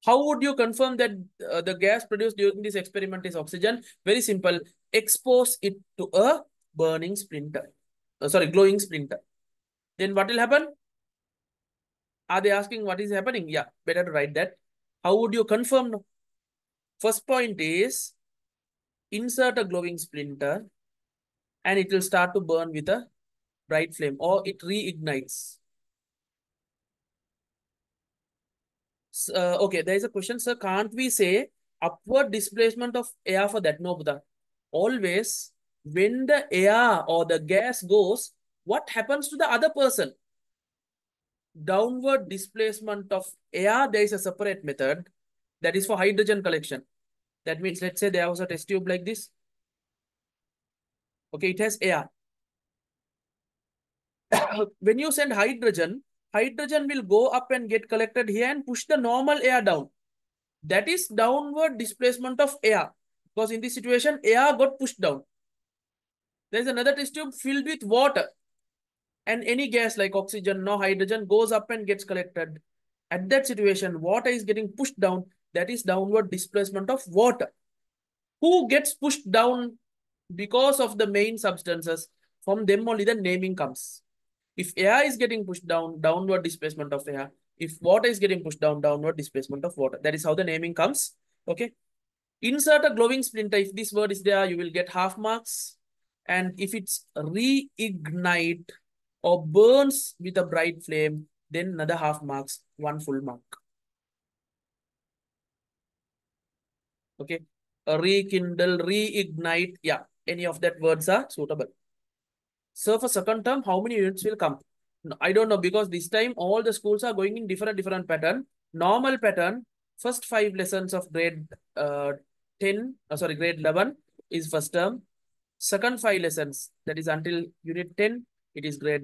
how would you confirm that the gas produced during this experiment is oxygen? Very simple. Expose it to a burning splinter. Glowing splinter. Then what will happen? Are they asking what is happening? Yeah, better to write that. How would you confirm? No? First point is insert a glowing splinter and it will start to burn with a bright flame or it reignites. Okay, there is a question, sir. Can't we say upward displacement of air for that? No, Buddha. Always, when the air or the gas goes, what happens to the other person? Downward displacement of air, there is a separate method that is for hydrogen collection. That means, let's say there was a test tube like this. Okay, it has air. When you send hydrogen, hydrogen will go up and get collected here and push the normal air down. That is downward displacement of air. Because in this situation, air got pushed down. There is another test tube filled with water. And any gas like oxygen, no hydrogen, goes up and gets collected. At that situation, water is getting pushed down. That is downward displacement of water. Who gets pushed down because of the main substances? From them only the naming comes. If air is getting pushed down, downward displacement of air. If water is getting pushed down, downward displacement of water. That is how the naming comes. Okay. Insert a glowing splinter. If this word is there, you will get half marks. And if it's reignite or burns with a bright flame, then another half marks, 1 full mark. Okay. Rekindle, reignite. Yeah. Any of that words are suitable. So for second term, how many units will come? No, I don't know because this time all the schools are going in different pattern. Normal pattern, first 5 lessons of grade 10, sorry, grade 11 is first term. Second 5 lessons, that is until unit 10, it is grade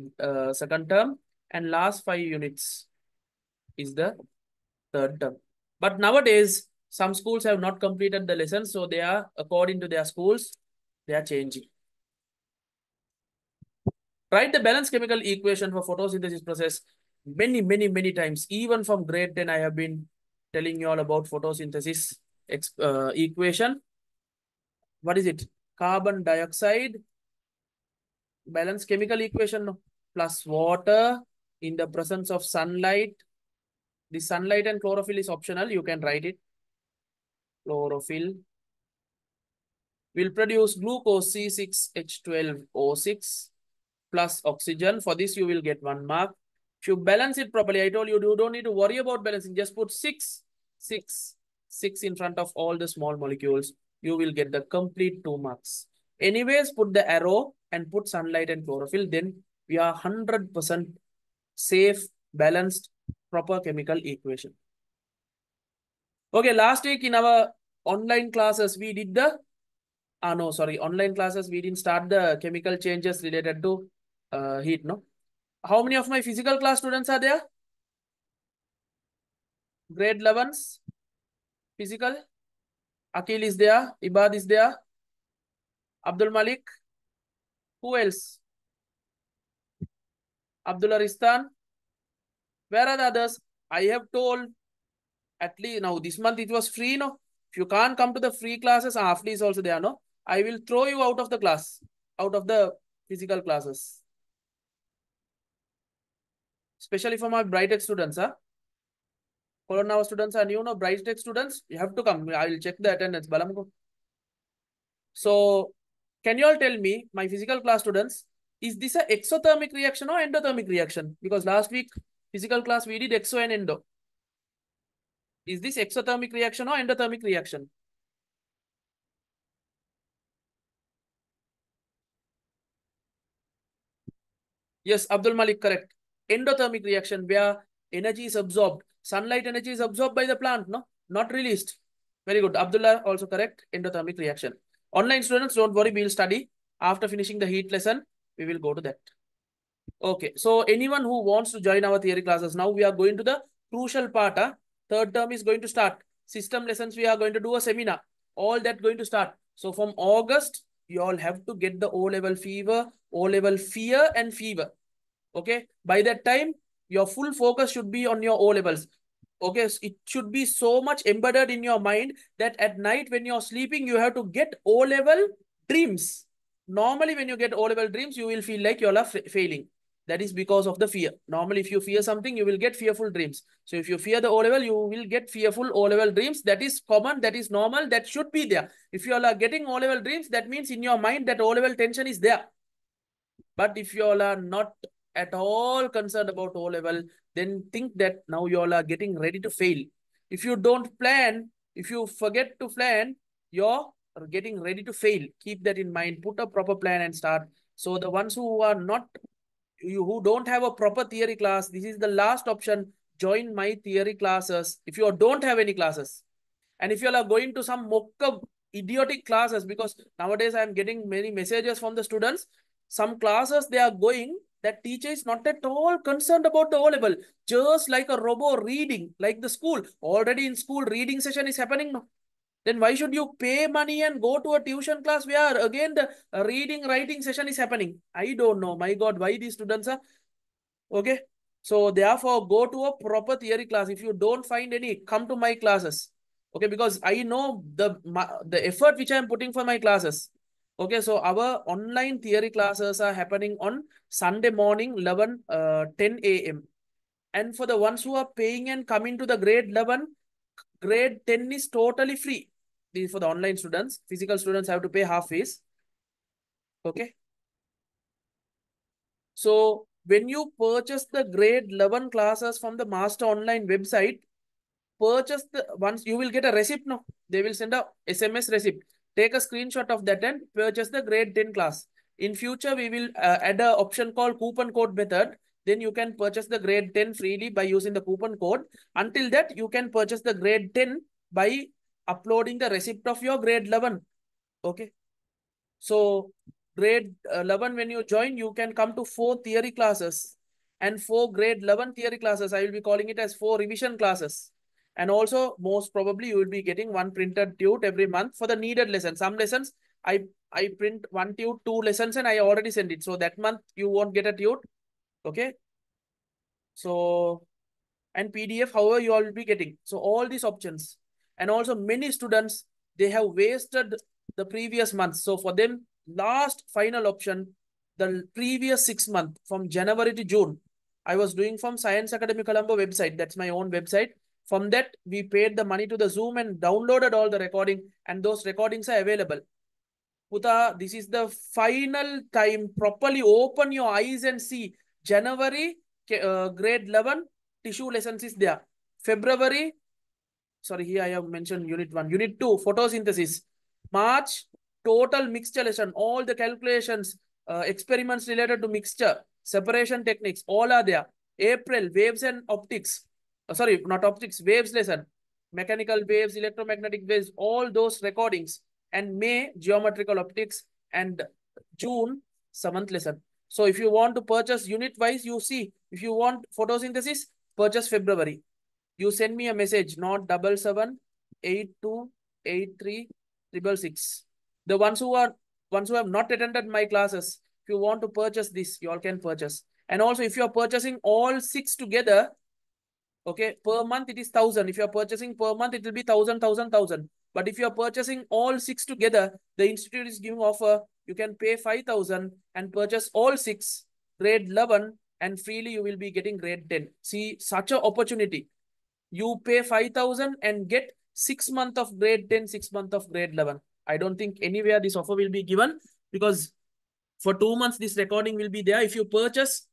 second term. And last 5 units is the third term. But nowadays, some schools have not completed the lessons, so they are, according to their schools, they are changing. Write the balanced chemical equation for photosynthesis process many times. Even from grade 10, I have been telling you all about photosynthesis equation. What is it? Carbon dioxide, balanced chemical equation plus water in the presence of sunlight. The sunlight and chlorophyll is optional. You can write it. Chlorophyll will produce glucose C6H12O6 plus oxygen. For this, you will get 1 mark. If you balance it properly, I told you, you don't need to worry about balancing. Just put 6, 6, 6 in front of all the small molecules. You will get the complete 2 marks. Anyways, put the arrow and put sunlight and chlorophyll. Then we are 100% safe, balanced, proper chemical equation. Okay, last week in our online classes, we did the no, sorry, online classes, we didn't start the chemical changes related to heat, no? How many of my physical class students are there? Grade 11s, physical. Akil is there, Ibad is there, Abdul Malik. Who else? Abdullah Ristan. Where are the others? I have told at least now this month it was free, no? If you can't come to the free classes, Afli is also there, no? I will throw you out of the class, out of the physical classes. Especially for my Bright students, huh? Corona students and Bright students, you have to come. I will check the attendance. Balamko. So, can you all tell me, my physical class students, is this a exothermic reaction or endothermic reaction? Because last week, physical class, we did exo and endo. Is this exothermic reaction or endothermic reaction? Yes, Abdul Malik, correct. Endothermic reaction where energy is absorbed. Sunlight energy is absorbed by the plant, no? Not released. Very good. Abdullah, also correct. Endothermic reaction. Online students, don't worry, we'll study. After finishing the heat lesson, we will go to that. Okay, so anyone who wants to join our theory classes, now we are going to the crucial part. Third term is going to start. System lessons, we are going to do a seminar. All that going to start. So from August, you all have to get the O-level fever, O-level fear and fever. Okay, by that time, your full focus should be on your O-levels. Okay, so it should be so much embedded in your mind that at night when you're sleeping, you have to get O-level dreams. Normally, when you get O-level dreams, you will feel like you're failing. That is because of the fear. Normally, if you fear something, you will get fearful dreams. So if you fear the O-level, you will get fearful O-level dreams. That is common, that is normal, that should be there. If you all are getting O-level dreams, that means in your mind that O-level tension is there. But if you all are not at all concerned about O-level, then think that now you all are getting ready to fail. If you don't plan, if you forget to plan, you're getting ready to fail. Keep that in mind. Put a proper plan and start. So the ones who are not, who don't have a proper theory class, this is the last option. Join my theory classes. If you don't have any classes, and if you all are going to some mock-up idiotic classes, because nowadays I am getting many messages from the students, some classes they are going, that teacher is not at all concerned about the O-level, just like a robot reading, like the school. Already in school, reading session is happening now. Then why should you pay money and go to a tuition class where again the reading, writing session is happening? I don't know. My God, why these students are okay? So therefore, go to a proper theory class. If you don't find any, come to my classes. Okay, because I know the effort which I am putting for my classes. Okay, so our online theory classes are happening on Sunday morning, 10 a.m. And for the ones who are paying and coming to the grade 11, grade 10 is totally free. This is for the online students. Physical students have to pay half fees. Okay. So when you purchase the grade 11 classes from the master online website, purchase the once you will get a receipt. No, they will send a SMS receipt. Take a screenshot of that and purchase the grade 10 class. In future, we will add a option called coupon code method. then you can purchase the grade 10 freely by using the coupon code. Until that, you can purchase the grade 10 by uploading the receipt of your grade 11. Okay. So grade 11, when you join, you can come to 4 theory classes and 4 grade 11 theory classes. I will be calling it as 4 revision classes. And also, most probably, you will be getting 1 printed tute every month for the needed lesson. Some lessons, I print 1 tute, 2 lessons, and I already send it. So that month, you won't get a tute. Okay. So, and PDF, however, you all will be getting. So all these options. And also many students, they have wasted the previous months. So for them, last final option, the previous 6 months from January to June, I was doing from Science Academy Colombo website. That's my own website. From that, we paid the money to the Zoom and downloaded all the recording, and those recordings are available. Puta, this is the final time. Properly open your eyes and see. January, grade 11, tissue lessons is there. February, sorry, here I have mentioned unit 1. Unit 2, photosynthesis. March, total mixture lesson. All the calculations, experiments related to mixture, separation techniques, all are there. April, waves and optics. Sorry, not optics, waves lesson. Mechanical waves, electromagnetic waves, all those recordings. And May, geometrical optics. And June, 7th lesson. So if you want to purchase unit wise, you see. If you want photosynthesis, purchase February. You send me a message, not 77828366. The ones who have not attended my classes, if you want to purchase this, you all can purchase. And also, if you are purchasing all 6 together, okay, per month it is 1,000. If you are purchasing per month, it will be 1,000. But if you are purchasing all 6 together, the institute is giving offer. You can pay 5,000 and purchase all 6, grade 11, and freely you will be getting grade 10. See, such an opportunity. You pay 5,000 and get 6 months of grade 10, 6 months of grade 11. I don't think anywhere this offer will be given, because for 2 months, this recording will be there. If you purchase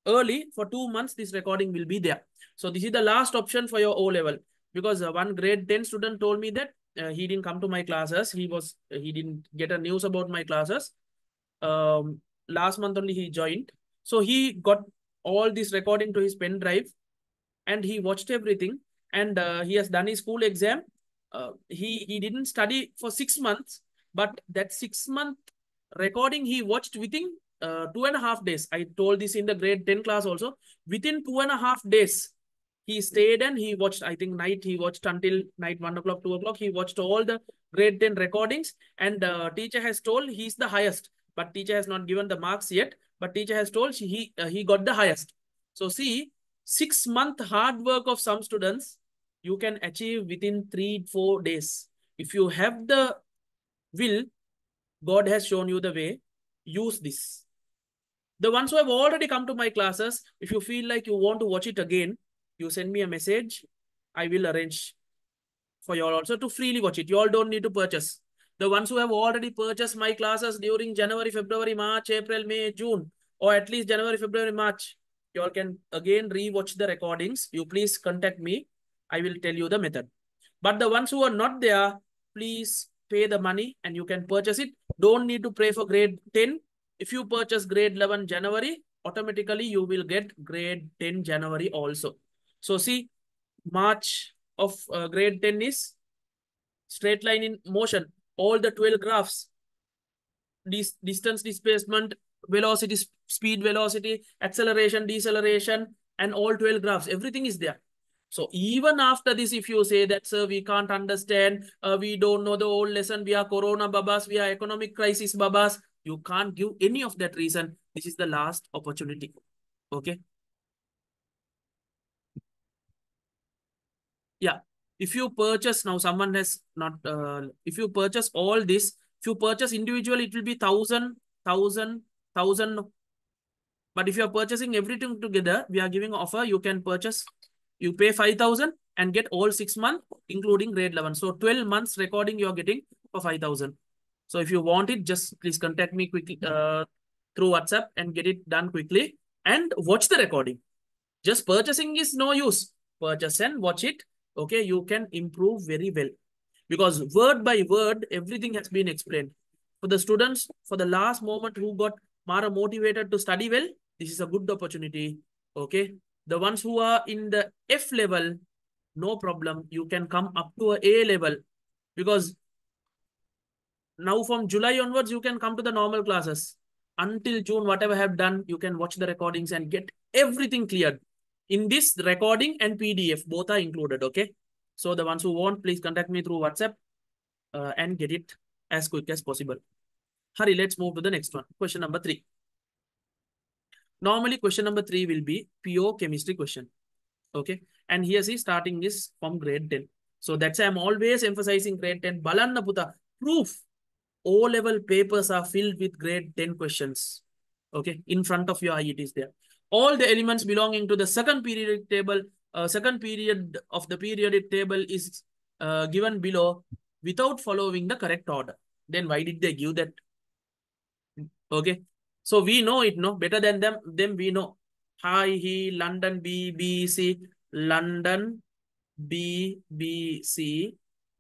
early, for 2 months, this recording will be there. So this is the last option for your O level, because one grade 10 student told me that he didn't come to my classes. He didn't get a news about my classes. Last month only he joined. So he got all this recording to his pen drive, and he watched everything, and he has done his school exam. He didn't study for 6 months, but that 6-month recording he watched within 2.5 days. I told this in the grade 10 class also. Within 2.5 days, he stayed and he watched, I think night, he watched until night 1 o'clock, 2 o'clock. He watched all the grade 10 recordings, and teacher has told he's the highest, but teacher has not given the marks yet. But teacher has told he got the highest. So see, 6-month hard work of some students, you can achieve within 3-4 days. If you have the will, God has shown you the way. Use this. The ones who have already come to my classes, if you feel like you want to watch it again, you send me a message. I will arrange for you all also to freely watch it. You all don't need to purchase. The ones who have already purchased my classes during January, February, March, April, May, June, or at least January, February, March, you all can again re-watch the recordings. You please contact me. I will tell you the method. But the ones who are not there, please pay the money and you can purchase it. Don't need to pay for grade 10. If you purchase grade 11 January, automatically you will get grade 10 January also. So see, March of grade 10 is straight line in motion. All the 12 graphs, distance, displacement, velocity, speed, velocity, acceleration, deceleration, and all 12 graphs, everything is there. So even after this, if you say that, sir, we can't understand, we don't know the old lesson, we are corona babas, we are economic crisis babas, you can't give any of that reason. This is the last opportunity. Okay. Yeah. If you purchase now, someone has not, if you purchase all this, if you purchase individually, it will be 1,000. But if you are purchasing everything together, we are giving offer. You can purchase, you pay 5,000 and get all 6 months, including grade 11. So 12 months recording you are getting for 5,000. So if you want it, just please contact me quickly through WhatsApp and get it done quickly and watch the recording. Just purchasing is no use. Purchase and watch it. Okay, you can improve very well. Because word by word, everything has been explained. For the students, for the last moment who got Mara motivated to study well, this is a good opportunity. Okay. The ones who are in the F level, no problem. You can come up to A level because now from July onwards, you can come to the normal classes. Until June, whatever I have done, you can watch the recordings and get everything cleared. In this recording and PDF, both are included, okay? So the ones who want, please contact me through WhatsApp and get it as quick as possible. Hurry, let's move to the next one. Question number 3. Normally, question number 3 will be pure chemistry question. Okay. And here see, starting this from grade 10. So that's why I'm always emphasizing grade 10. Balanna puta, proof. O-level papers are filled with grade 10 questions. Okay. In front of your eye, it is there. All the elements belonging to the second periodic table, second period of the periodic table is given below without following the correct order. Then why did they give that? Okay. So we know it, no? Better than them we know. Hi, he, London, BBC, London, BBC,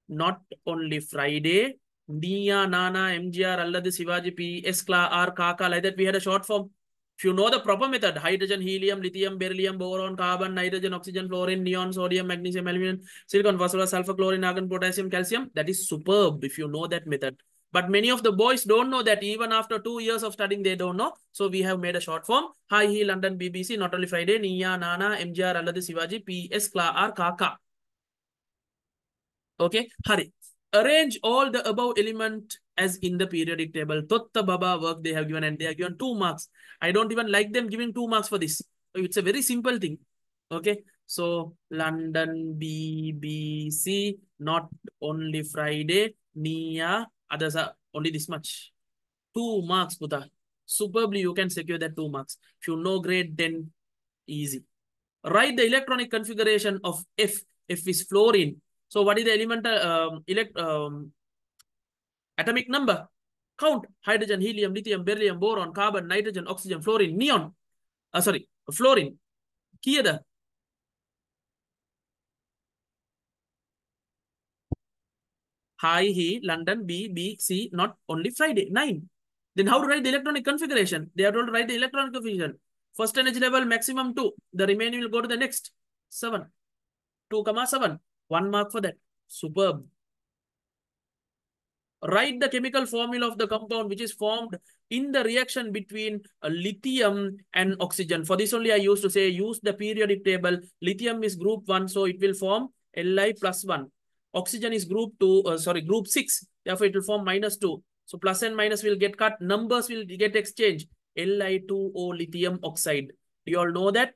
not only Friday, Nia, Nana, MGR, Alladu, Sivaji, P, Eskla, R, Kaka, like that we had a short form. If you know the proper method, hydrogen, helium, lithium, beryllium, boron, carbon, nitrogen, oxygen, fluorine, neon, sodium, magnesium, aluminum, silicon, phosphorus, sulfur, chlorine, argon, potassium, calcium, that is superb if you know that method. But many of the boys don't know that even after 2 years of studying, they don't know. So we have made a short form. Hi, he, London, BBC, not only Friday, Nia, Nana, MGR, Alladu, Sivaji, PS, Kla, R, Kaka. Okay, hurry. Arrange all the above element as in the periodic table. Totta Baba work they have given and they have given 2 marks. I don't even like them giving 2 marks for this. It's a very simple thing. Okay, so London BBC, not only Friday, Nia, others are only this much. 2 marks, Puta. Superbly, you can secure that 2 marks. If you know grade 10, easy. Write the electronic configuration of F. F is fluorine. So what is the elemental atomic number? Count hydrogen, helium, lithium, beryllium, boron, carbon, nitrogen, oxygen, fluorine, neon. Sorry, fluorine. Kiyada. Hi, he, London, BBC, not only Friday, 9. Then how to write the electronic configuration? They are told to write the electronic configuration. First energy level, maximum 2. The remaining will go to the next. 7. 2, 7. 1 mark for that. Superb. Write the chemical formula of the compound which is formed in the reaction between lithium and oxygen. For this only I used to say use the periodic table. Lithium is group 1, so it will form Li plus 1. Oxygen is group 2, group 6. Therefore, it will form minus 2. So plus and minus will get cut. Numbers will get exchanged. Li2O lithium oxide. Do you all know that?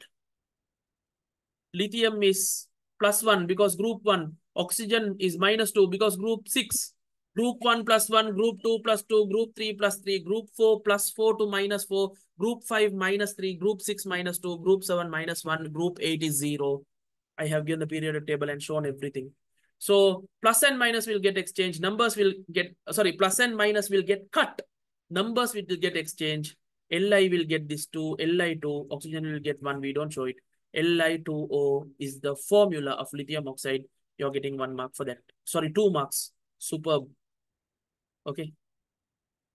Lithium is plus 1 because group 1. Oxygen is minus 2 because group 6. Group 1 plus 1, group 2 plus 2, group 3 plus 3, group 4 plus 4 to minus 4, group 5 minus 3, group 6 minus 2, group 7 minus 1, group 8 is 0. I have given the periodic table and shown everything. So plus and minus will get exchanged. Numbers will get, plus and minus will get cut. Numbers will get exchanged. Li will get this 2, Li2, oxygen will get 1. We don't show it. Li2O is the formula of lithium oxide. You're getting 1 mark for that. Sorry, 2 marks. Superb. Okay.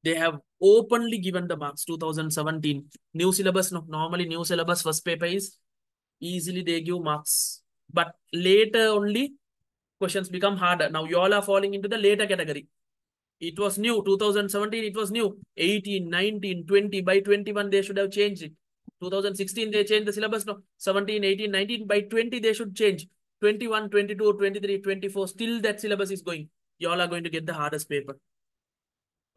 They have openly given the marks 2017. New syllabus, no, normally new syllabus first paper is easily they give marks. But later only questions become harder. Now you all are falling into the later category. It was new. 2017, it was new. 18, 19, 20. By 21, they should have changed it. 2016, they changed the syllabus. No, 17, 18, 19. By 20, they should change. 21, 22, 23, 24. Still that syllabus is going. You all are going to get the hardest paper.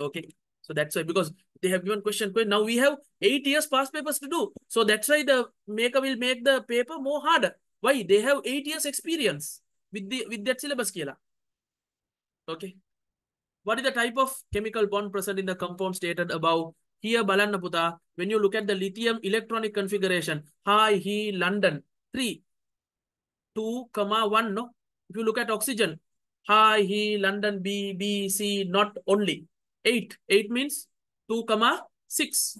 Okay. So that's why, because they have given question. Now we have 8 years past papers to do. So that's why the maker will make the paper more harder. Why? They have 8 years experience with that syllabus. Okay. What is the type of chemical bond present in the compound stated above? Here, Balanna Puta, when you look at the lithium electronic configuration, hi, he, London, 3, 2, 1, no? If you look at oxygen, hi, he, London, B, C, not only. 8. 8 means 2, 6.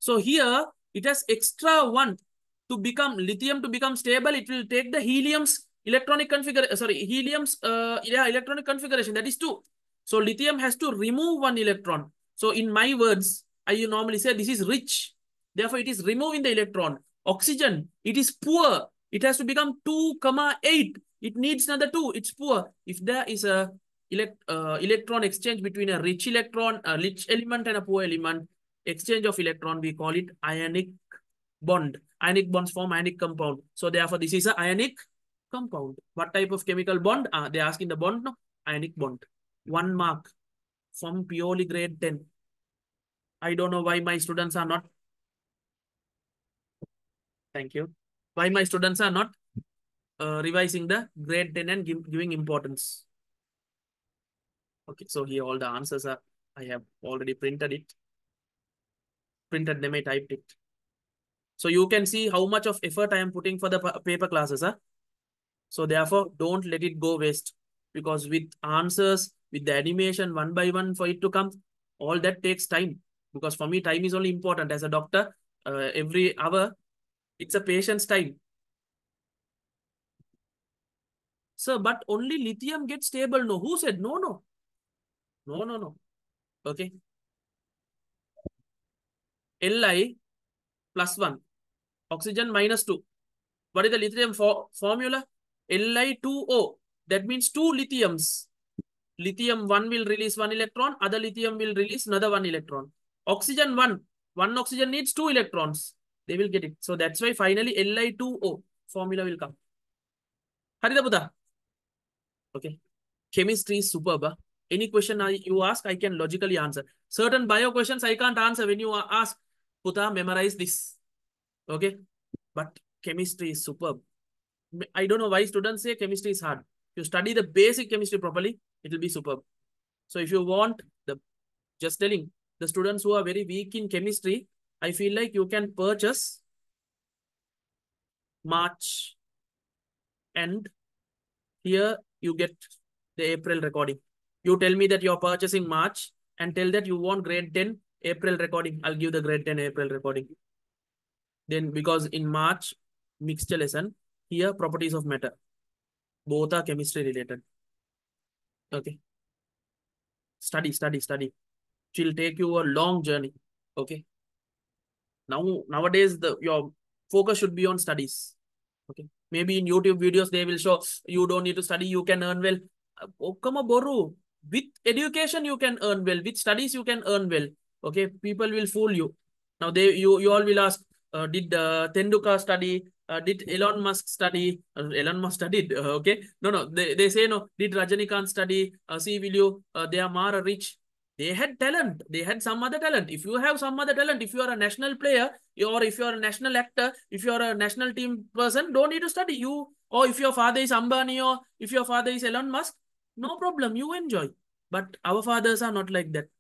So here, it has extra 1 to become lithium to become stable. It will take the helium's electronic configuration. Electronic configuration. That is 2. So lithium has to remove 1 electron. So in my words, I normally say this is rich. Therefore, it is removing the electron. Oxygen, it is poor. It has to become 2,8. It needs another 2. It's poor. If there is a electron exchange between a rich element and a poor element, exchange of electron, we call it ionic bond. Ionic bonds form ionic compound. So therefore, this is a ionic compound. What type of chemical bond? They ask in the bond, no? Ionic bond. 1 mark from purely grade 10. I don't know why my students are not. Thank you. Why my students are not revising the grade 10 and giving importance. Okay, so here all the answers are, I have already printed it. Printed them, I typed it. So you can see how much of effort I am putting for the paper classes. Huh? So therefore, don't let it go waste. Because with answers, with the animation one by one for it to come, all that takes time. Because for me, time is only important. As a doctor, every hour, it's a patient's time. Sir, but only lithium gets stable. No, who said no, no? No, no, no. Okay. Li plus 1, oxygen minus 2. What is the lithium formula? Li2O. That means 2 lithiums. Lithium 1 will release 1 electron, other lithium will release another 1 electron. Oxygen 1. 1 oxygen needs 2 electrons. They will get it. So that's why finally Li2O formula will come. Harida Buddha. Okay. Chemistry is superb. Any question you ask, I can logically answer. Certain bio questions I can't answer when you ask, Puta, memorize this. Okay. But chemistry is superb. I don't know why students say chemistry is hard. If you study the basic chemistry properly, it will be superb. So if you want just telling the students who are very weak in chemistry, I feel like you can purchase March and here you get the April recording. You tell me that you're purchasing March and tell that you want grade 10 April recording. I'll give the grade 10 April recording. Then because in March, mixture lesson, here properties of matter. Both are chemistry related. Okay. Study. It will take you a long journey. Okay. Nowadays, your focus should be on studies. Okay. Maybe in YouTube videos, they will show you don't need to study, you can earn well. Oh, come on, Boru. With education, you can earn well. With studies, you can earn well. Okay. People will fool you. Now you all will ask, did Tendulkar study? Did Elon Musk study? Elon Musk studied. Okay. No. They say no. Did Rajanikanth study? See, will you? They are more rich. They had talent. They had some other talent. If you have some other talent, if you are a national player, or if you are a national actor, if you are a national team person, don't need to study. You, or if your father is Ambani, or if your father is Elon Musk, no problem. You enjoy. But our fathers are not like that.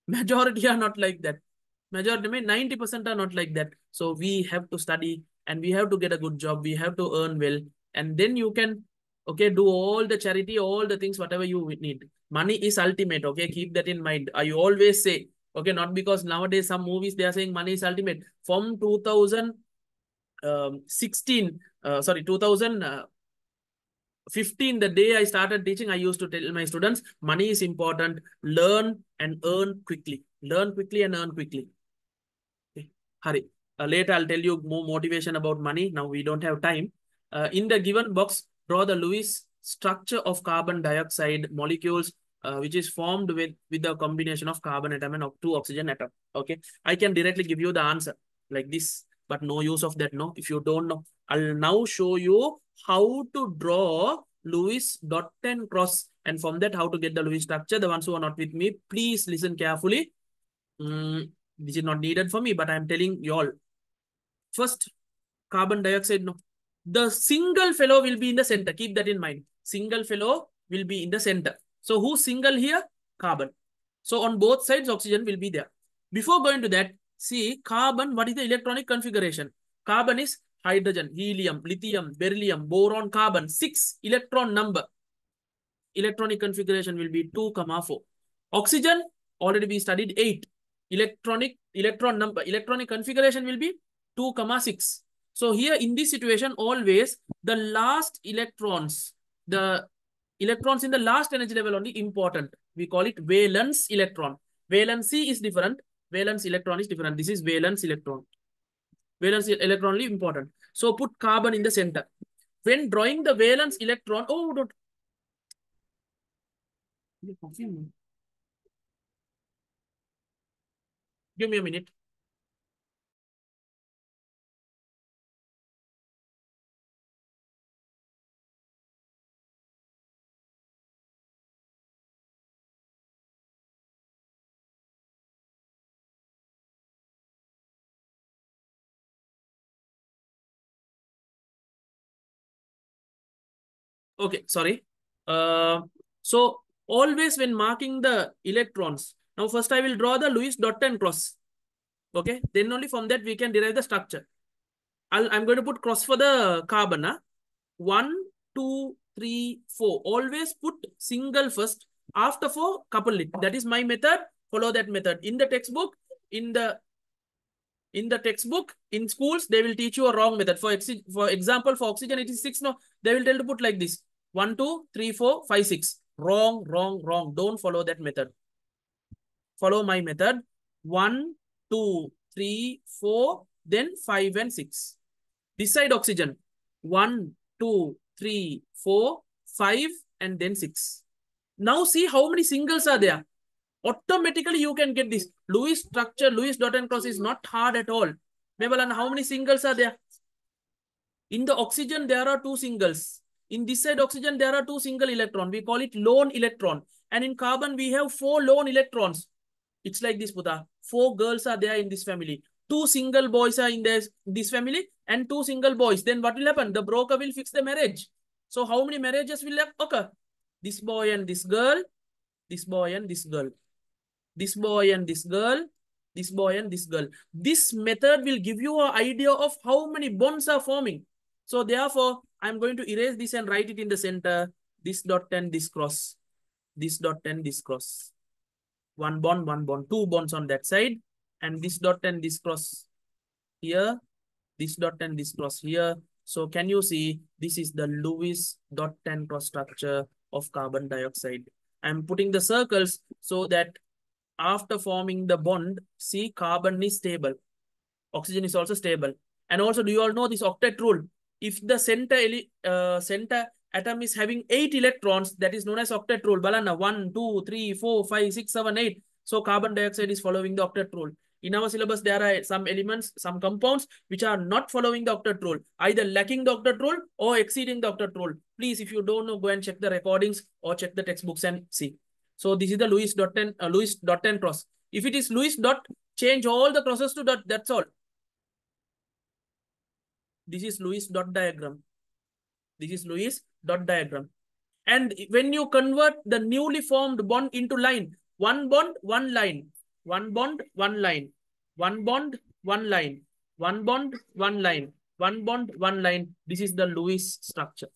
Majority are not like that. Majority, I mean 90% are not like that. So we have to study and we have to get a good job. We have to earn well. And then you can, okay, do all the charity, all the things, whatever you need. Money is ultimate. Okay, keep that in mind. I always say, okay, not because nowadays some movies they are saying money is ultimate. From 2016, 2015, the day I started teaching, I used to tell my students, money is important. Learn and earn quickly. Learn quickly and earn quickly. Okay. Hurry. Later, I'll tell you more motivation about money. Now we don't have time. In the given box, draw the Lewis structure of carbon dioxide molecules, which is formed with the combination of carbon atom and two oxygen atom. Okay. I can directly give you the answer like this, but no use of that. No, if you don't know, I'll now show you how to draw Lewis dot and cross, and from that, how to get the Lewis structure. The ones who are not with me, please listen carefully. This is not needed for me, but I'm telling you all. First, carbon dioxide, no. The single fellow will be in the center. Keep that in mind. Single fellow will be in the center. So who's single here? Carbon. So on both sides, oxygen will be there. Before going to that, see carbon, what is the electronic configuration? Carbon is hydrogen, helium, lithium, beryllium, boron, carbon. 6 electron number. Electronic configuration will be 2, 4. Oxygen, already we studied 8. Electronic configuration will be 2, 6. So here in this situation, always the last electrons, the electrons in the last energy level only important. We call it valence electron. Valency is different. Valence electron is different. This is valence electron. Valence electron is important. So put carbon in the center. When drawing the valence electron, oh, don't. Give me a minute. Okay, sorry. So always when marking the electrons, now first I will draw the Lewis dot and cross. Okay, then only from that we can derive the structure. I'm going to put cross for the carbon. Huh? 1, 2, 3, 4. Always put single first. After 4, couple it. That is my method. Follow that method. In the textbook, in the textbook, in schools, they will teach you a wrong method. For example, for oxygen, it is 6. No, they will tell to put like this. 1, 2, 3, 4, 5, 6. Wrong, wrong, wrong. Don't follow that method. Follow my method. 1, 2, 3, 4, then 5 and 6. This side oxygen. 1, 2, 3, 4, 5, and then 6. Now see how many singles are there. Automatically you can get this. Lewis structure, Lewis dot and cross is not hard at all. Mebalan, how many singles are there? In the oxygen, there are 2 singles. In this side oxygen, there are 2 single electron. We call it lone electron. And in carbon, we have 4 lone electrons. It's like this, Puta. 4 girls are there in this family. 2 single boys are in this family and 2 single boys. Then what will happen? The broker will fix the marriage. So how many marriages will occur? This boy and this girl, this boy and this girl, this boy and this girl, this boy and this girl. This method will give you an idea of how many bonds are forming. So therefore, I'm going to erase this and write it in the center. This dot and this cross. This dot and this cross. 1 bond, 1 bond, 2 bonds on that side. And this dot and this cross here. This dot and this cross here. So can you see this is the Lewis dot and cross structure of carbon dioxide. I'm putting the circles so that after forming the bond, see carbon is stable. Oxygen is also stable. And also, do you all know this octet rule? If the center atom is having 8 electrons, that is known as octet rule. Balana 1, 2, 3, 4, 5, 6, 7, 8. So carbon dioxide is following the octet rule. In our syllabus, there are some elements, some compounds which are not following the octet rule, either lacking the octet rule or exceeding the octet rule. Please, if you don't know, go and check the recordings or check the textbooks and see. So this is the Lewis dot and cross. If it is Lewis dot, change all the crosses to dot. That's all. This is Lewis dot diagram. This is Lewis dot diagram. And when you convert the newly formed bond into line, 1 bond, 1 line, 1 bond, 1 line, 1 bond, 1 line, 1 bond, 1 line, 1 bond, 1 line. This is the Lewis structure.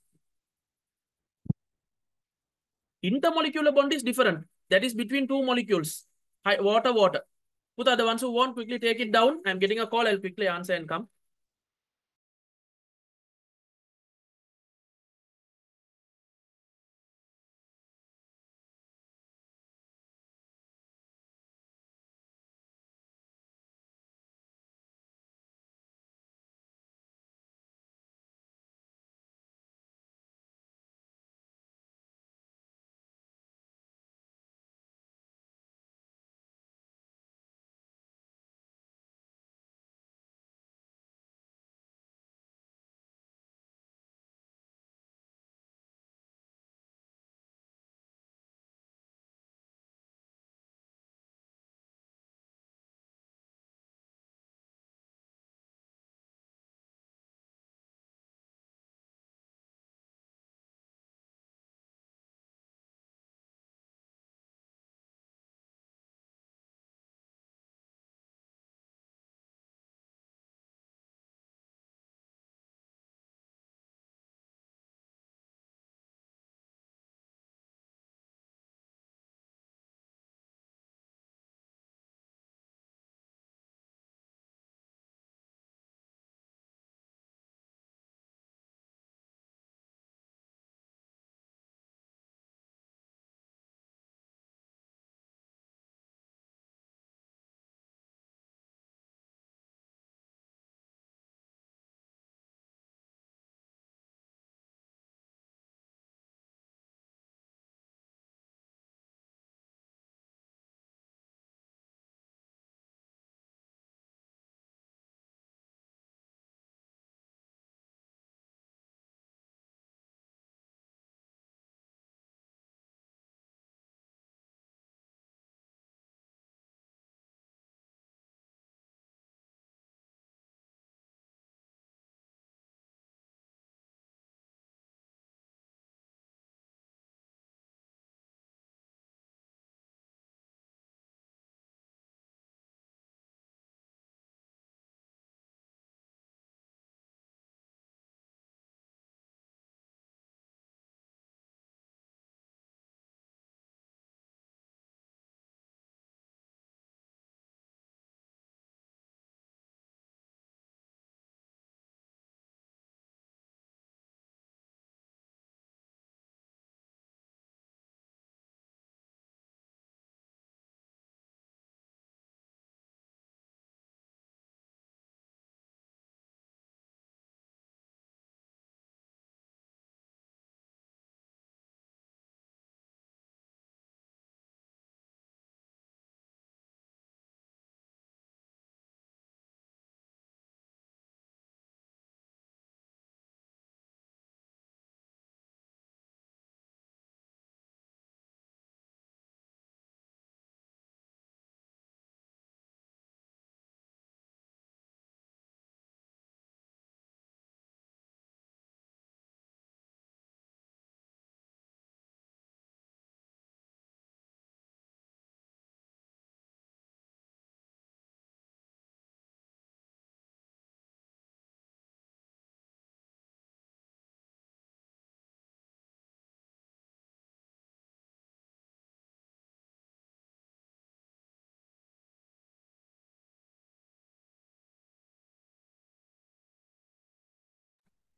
Intermolecular bond is different. That is between 2 molecules. Water, water. Put the ones who want, quickly take it down. I'm getting a call. I'll quickly answer and come.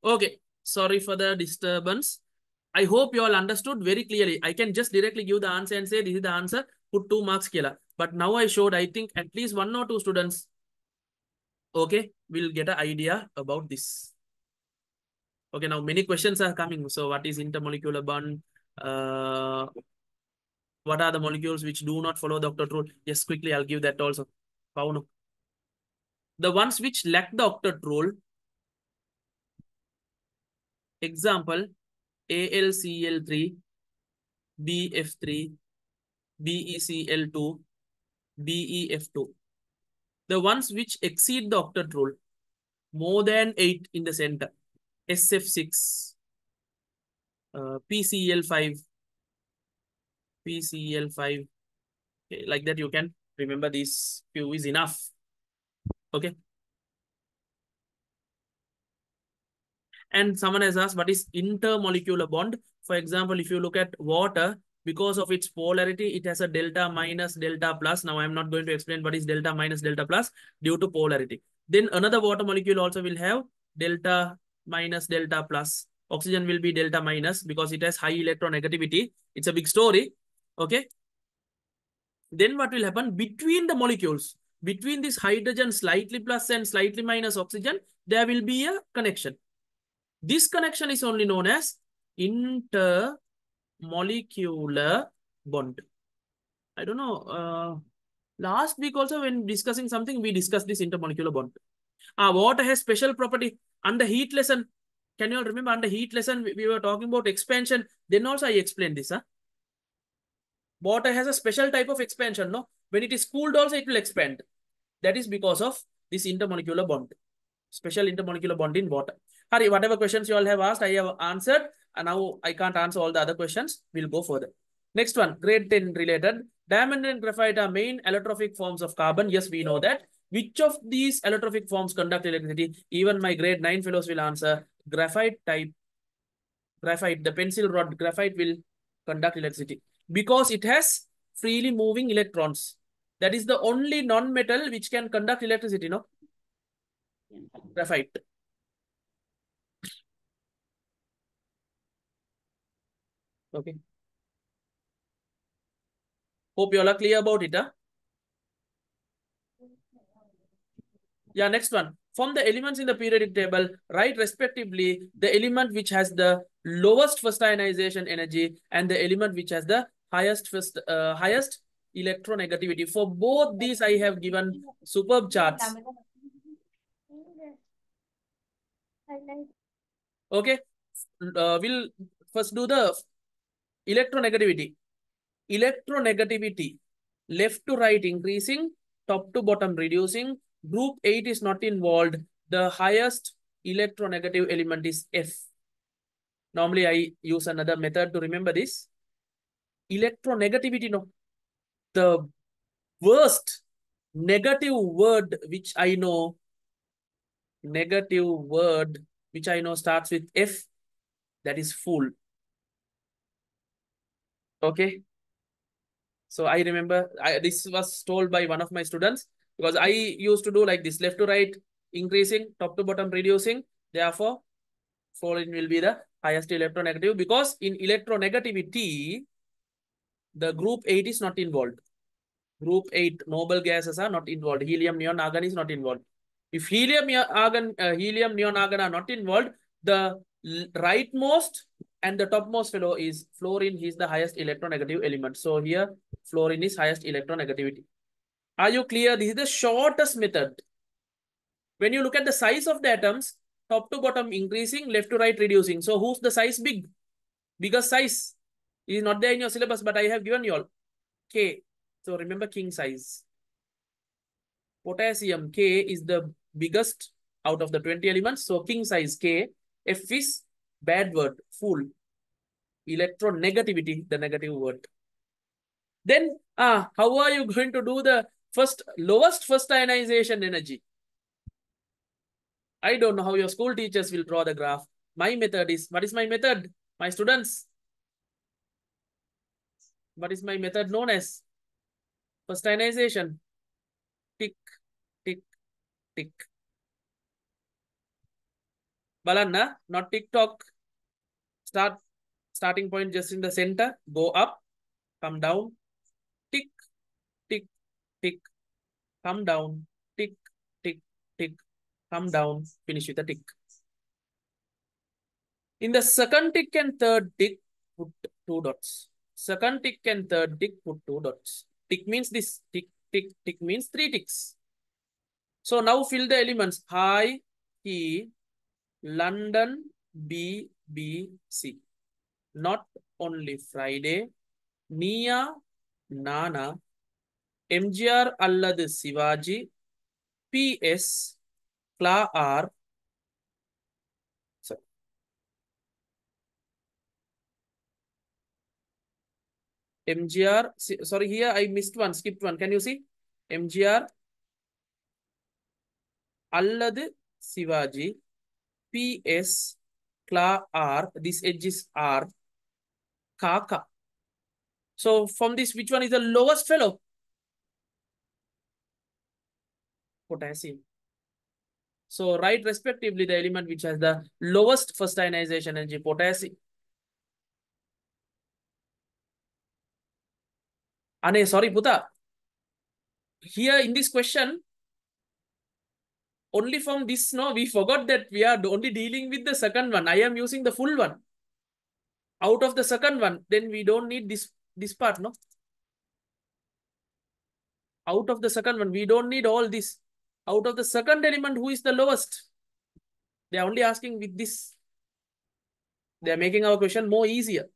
Okay, sorry for the disturbance. I hope you all understood very clearly. I can just directly give the answer and say this is the answer, put 2 marks killer. But now I showed, I think at least 1 or 2 students, okay, will get an idea about this. Okay, now many questions are coming. So what is intermolecular bond? What are the molecules which do not follow the octet rule? Yes, quickly, I'll give that also. Pauno. The ones which lack the octet rule, example, AlCl3, BF3, BeCl2, BeF2. The ones which exceed the octet rule, more than 8 in the center, SF6, PCl5, PCl5. Okay, like that, you can remember these few is enough. Okay. And someone has asked, what is intermolecular bond? For example, if you look at water, because of its polarity, it has a delta minus, delta plus. Now, I'm not going to explain what is delta minus, delta plus due to polarity. Then another water molecule also will have delta minus, delta plus. Oxygen will be delta minus because it has high electronegativity. It's a big story. Okay. Then what will happen between the molecules? Between this hydrogen slightly plus and slightly minus oxygen, there will be a connection. This connection is only known as intermolecular bond. I don't know. Last week also when discussing something, we discussed this intermolecular bond. Water has special property. Under heat lesson, can you all remember under heat lesson, we were talking about expansion. Then also I explained this. Water has a special type of expansion. No, when it is cooled also, it will expand. That is because of this intermolecular bond. Special intermolecular bond in water. Hari, whatever questions you all have asked, I have answered. And now I can't answer all the other questions. We'll go further. Next one, grade 10 related. Diamond and graphite are main allotrophic forms of carbon. Yes, we know that. Which of these allotrophic forms conduct electricity? Even my grade 9 fellows will answer. Graphite type, graphite, the pencil rod graphite will conduct electricity because it has freely moving electrons. That is the only non-metal which can conduct electricity, no? Graphite. Okay. Hope you all are clear about it. Huh? Yeah, next one. From the elements in the periodic table, write respectively the element which has the lowest first ionization energy and the element which has the highest electronegativity. For both these, I have given superb charts. Okay. We'll first do the electronegativity. Electronegativity, left to right increasing, top to bottom reducing. Group 8 is not involved. The highest electronegative element is F. Normally, I use another method to remember this. Electronegativity, no. The worst negative word which I know, starts with F, that is fool. Okay. So I remember this was told by one of my students because I used to do like this, left to right increasing, top to bottom reducing. Therefore, fluorine will be the highest electronegative because in electronegativity, the group 8 is not involved. Group 8 noble gases are not involved. Helium, neon, argon is not involved. If helium, neon, argon are not involved, the rightmost and the topmost fellow is fluorine. He is the highest electronegative element. So here, fluorine is highest electronegativity. Are you clear? This is the shortest method. When you look at the size of the atoms, top to bottom increasing, left to right reducing. So who's the size big? Biggest size is not there in your syllabus, but I have given you all. K. So remember king size. Potassium K is the biggest out of the 20 elements. So king size K. F is bad word, fool. Electronegativity, the negative word. Then, how are you going to do the lowest first ionization energy? I don't know how your school teachers will draw the graph. My method is, what is my method? My students, what is my method known as? First ionization. Tick, tick, tick. Balanna, not TikTok. Starting point just in the center. Go up, come down. Tick, tick, tick. Come down. Tick, tick, tick. Come down. Finish with a tick. In the second tick and third tick, put 2 dots. Second tick and third tick, put 2 dots. Tick means this. Tick, tick, tick means 3 ticks. So now fill the elements. Hi, he, London, B, B, C. Not only Friday, Nia, Nana, MGR அல்லது Sivaji, PS, Kla R. So, MGR, sorry, here I missed one, skipped one. Can you see? MGR அல்லது Sivaji, PS, Kla R. This edge is R. Kaka. So from this, which one is the lowest fellow? Potassium. So write respectively the element which has the lowest first ionization energy, potassium. Ane, sorry, Puta. Here in this question, only from this, no, we forgot that we are only dealing with the second one. I am using the full one. Out of the second one, then we don't need this part, no? Out of the second one, we don't need all this. Out of the second element, who is the lowest? They are only asking with this. They are making our question more easier.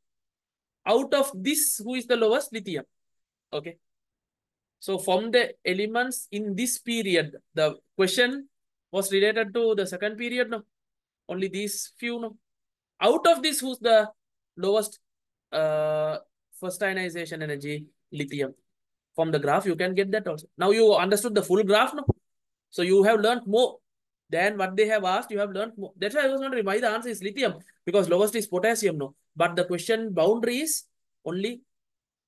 Out of this, who is the lowest? Lithium. Okay. So from the elements in this period, the question was related to the second period, no? Only these few, no? Out of this, who's the lowest first ionization energy? Lithium. From the graph, you can get that also. Now you understood the full graph, no? So you have learned more than what they have asked. You have learned more. That's why I was wondering why the answer is lithium, because lowest is potassium, no? But the question boundary is only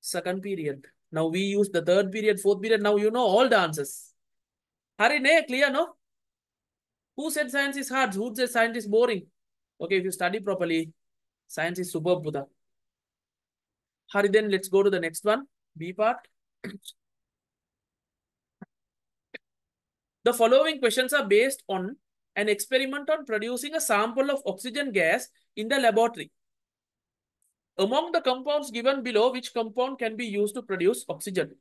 second period. Now we use the third period, fourth period. Now you know all the answers. Hari, ne, clear, no? Who said science is hard? Who said science is boring? Okay, if you study properly, science is superb, Buddha. Hari, then let's go to the next one. B part. The following questions are based on an experiment on producing a sample of oxygen gas in the laboratory. Among the compounds given below, which compound can be used to produce oxygen?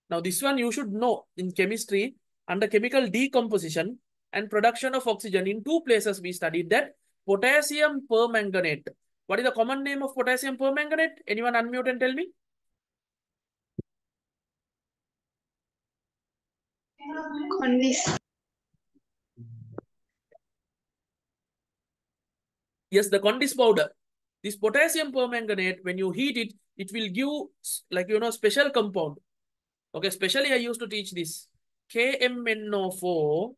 Now, this one you should know in chemistry under chemical decomposition and production of oxygen. In 2 places we studied that. Potassium permanganate. What is the common name of potassium permanganate? Anyone unmute and tell me? Yes, the Condis powder. This potassium permanganate, when you heat it, it will give, like, you know, special compound. Okay, especially I used to teach this. KMNO4,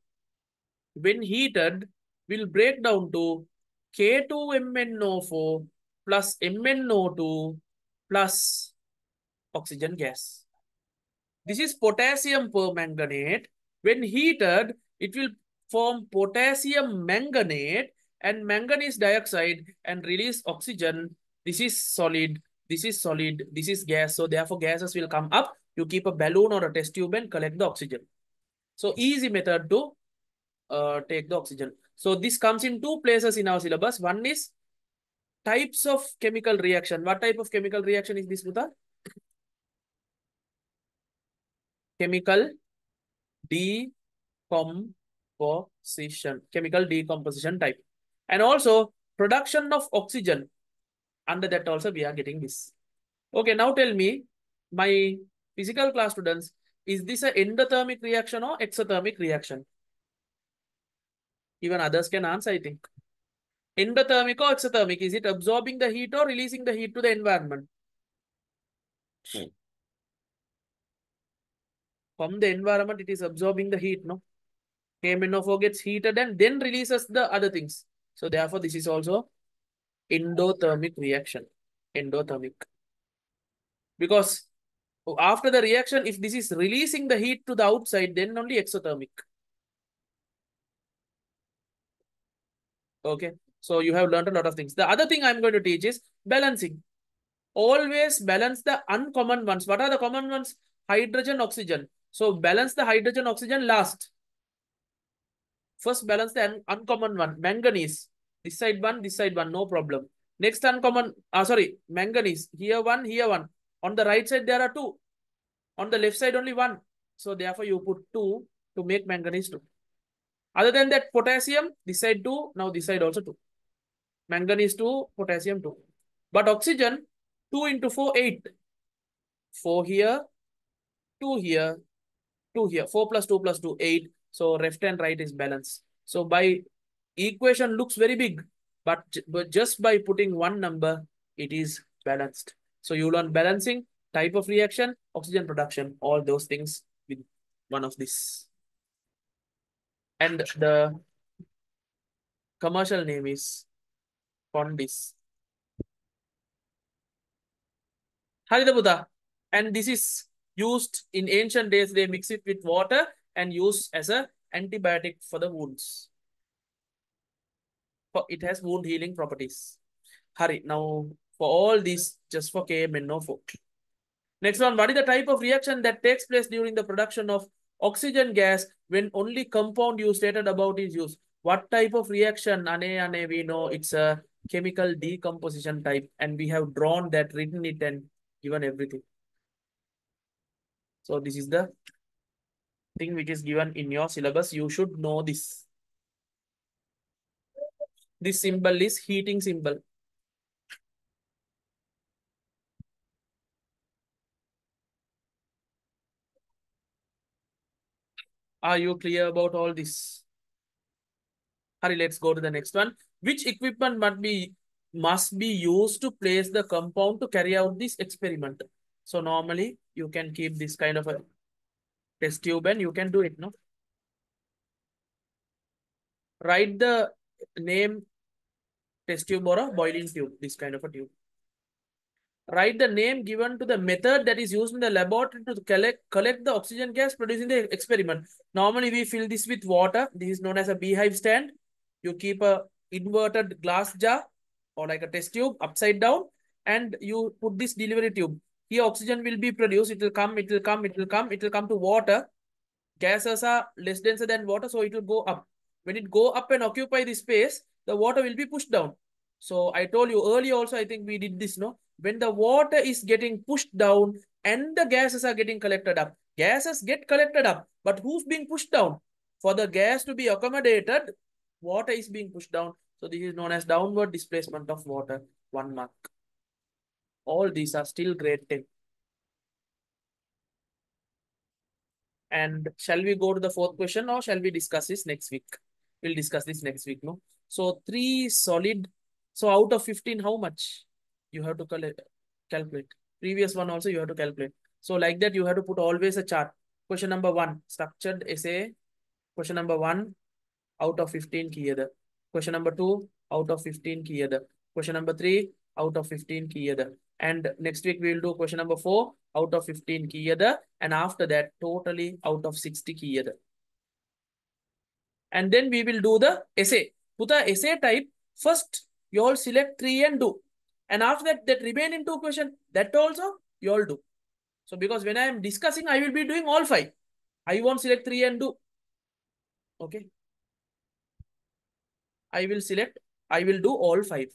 when heated, will break down to K2MNO4 plus MnO2 plus oxygen gas. This is potassium permanganate. When heated, it will form potassium manganate and manganese dioxide and release oxygen. This is solid, this is solid, this is gas. So therefore gases will come up. You keep a balloon or a test tube and collect the oxygen. So easy method to take the oxygen. So this comes in 2 places in our syllabus. One is types of chemical reaction. What type of chemical reaction is this, Muta? Chemical decomposition. Chemical decomposition type. And also production of oxygen. Under that also we are getting this. Okay, now tell me, my physical class students, is this an endothermic reaction or exothermic reaction? Even others can answer, I think. Endothermic or exothermic? Is it absorbing the heat or releasing the heat to the environment? From the environment, it is absorbing the heat, no? KMNO4 gets heated and then releases the other things. So therefore, this is also endothermic reaction. Endothermic. Because after the reaction, if this is releasing the heat to the outside, then only exothermic. Okay. So you have learned a lot of things. The other thing I'm going to teach is balancing. Always balance the uncommon ones. What are the common ones? Hydrogen, oxygen. So balance the hydrogen, oxygen last. First balance the uncommon one. Manganese. This side one, no problem. Next uncommon, sorry, manganese. Here one, here one. On the right side, there are two. On the left side, only one. So therefore, you put two to make manganese two. Other than that, potassium, this side two, now this side also two. Manganese two, potassium two. But oxygen, 2 into 4, 8. 4 here, 2 here, 2 here. 4 plus 2 plus 2, 8. So left and right is balanced. So by equation looks very big, but just by putting one number, it is balanced. So you learn balancing, type of reaction, oxygen production, all those things with one of this. And the commercial name is Condis. Haridabudha. And this is used in ancient days. They mix it with water and use as a antibiotic for the wounds. It has wound healing properties. Hari. Now, for all these, just for KMN, no for. Next one, what is the type of reaction that takes place during the production of oxygen gas when only compound you stated about is used? What type of reaction? Ane, we know it's a chemical decomposition type, and we have drawn that, written it, and given everything. So this is the thing which is given in your syllabus. You should know this. This symbol is heating symbol. Are you clear about all this? Hurry, let's go to the next one. Which equipment must be used to place the compound to carry out this experiment? So normally you can keep this kind of a test tube and you can do it, no? Write the name test tube or a boiling tube, this kind of a tube. Write the name given to the method that is used in the laboratory to collect the oxygen gas produced in the experiment. Normally, we fill this with water. This is known as a beehive stand. You keep a inverted glass jar or like a test tube upside down, and you put this delivery tube. Here, oxygen will be produced. It will come, it will come, it will come, it will come to water. Gases are less denser than water, so it will go up. When it go up and occupy the space, the water will be pushed down. So I told you earlier also, I think we did this, no? When the water is getting pushed down and the gases are getting collected up, gases get collected up, but who's being pushed down? For the gas to be accommodated, water is being pushed down. So this is known as downward displacement of water, 1 mark. All these are still grade 10. And shall we go to the fourth question or shall we discuss this next week? We'll discuss this next week, no? So 3 solid. So out of 15, how much? You have to calculate. Previous one also you have to calculate. So like that, you have to put always a chart. Question number 1, structured essay. Question number 1, out of 15 key other. Question number 2, out of 15 key other. Question number 3, out of 15 key other. And next week we will do question number 4, out of 15 key other. And after that, totally out of 60 key other. And then we will do the essay. To the essay type, first you all select 3 and do. And after that, that remaining 2 question, that also you all do. So because when I am discussing, I will be doing all 5. I won't select 3 and do. Okay. I will do all 5.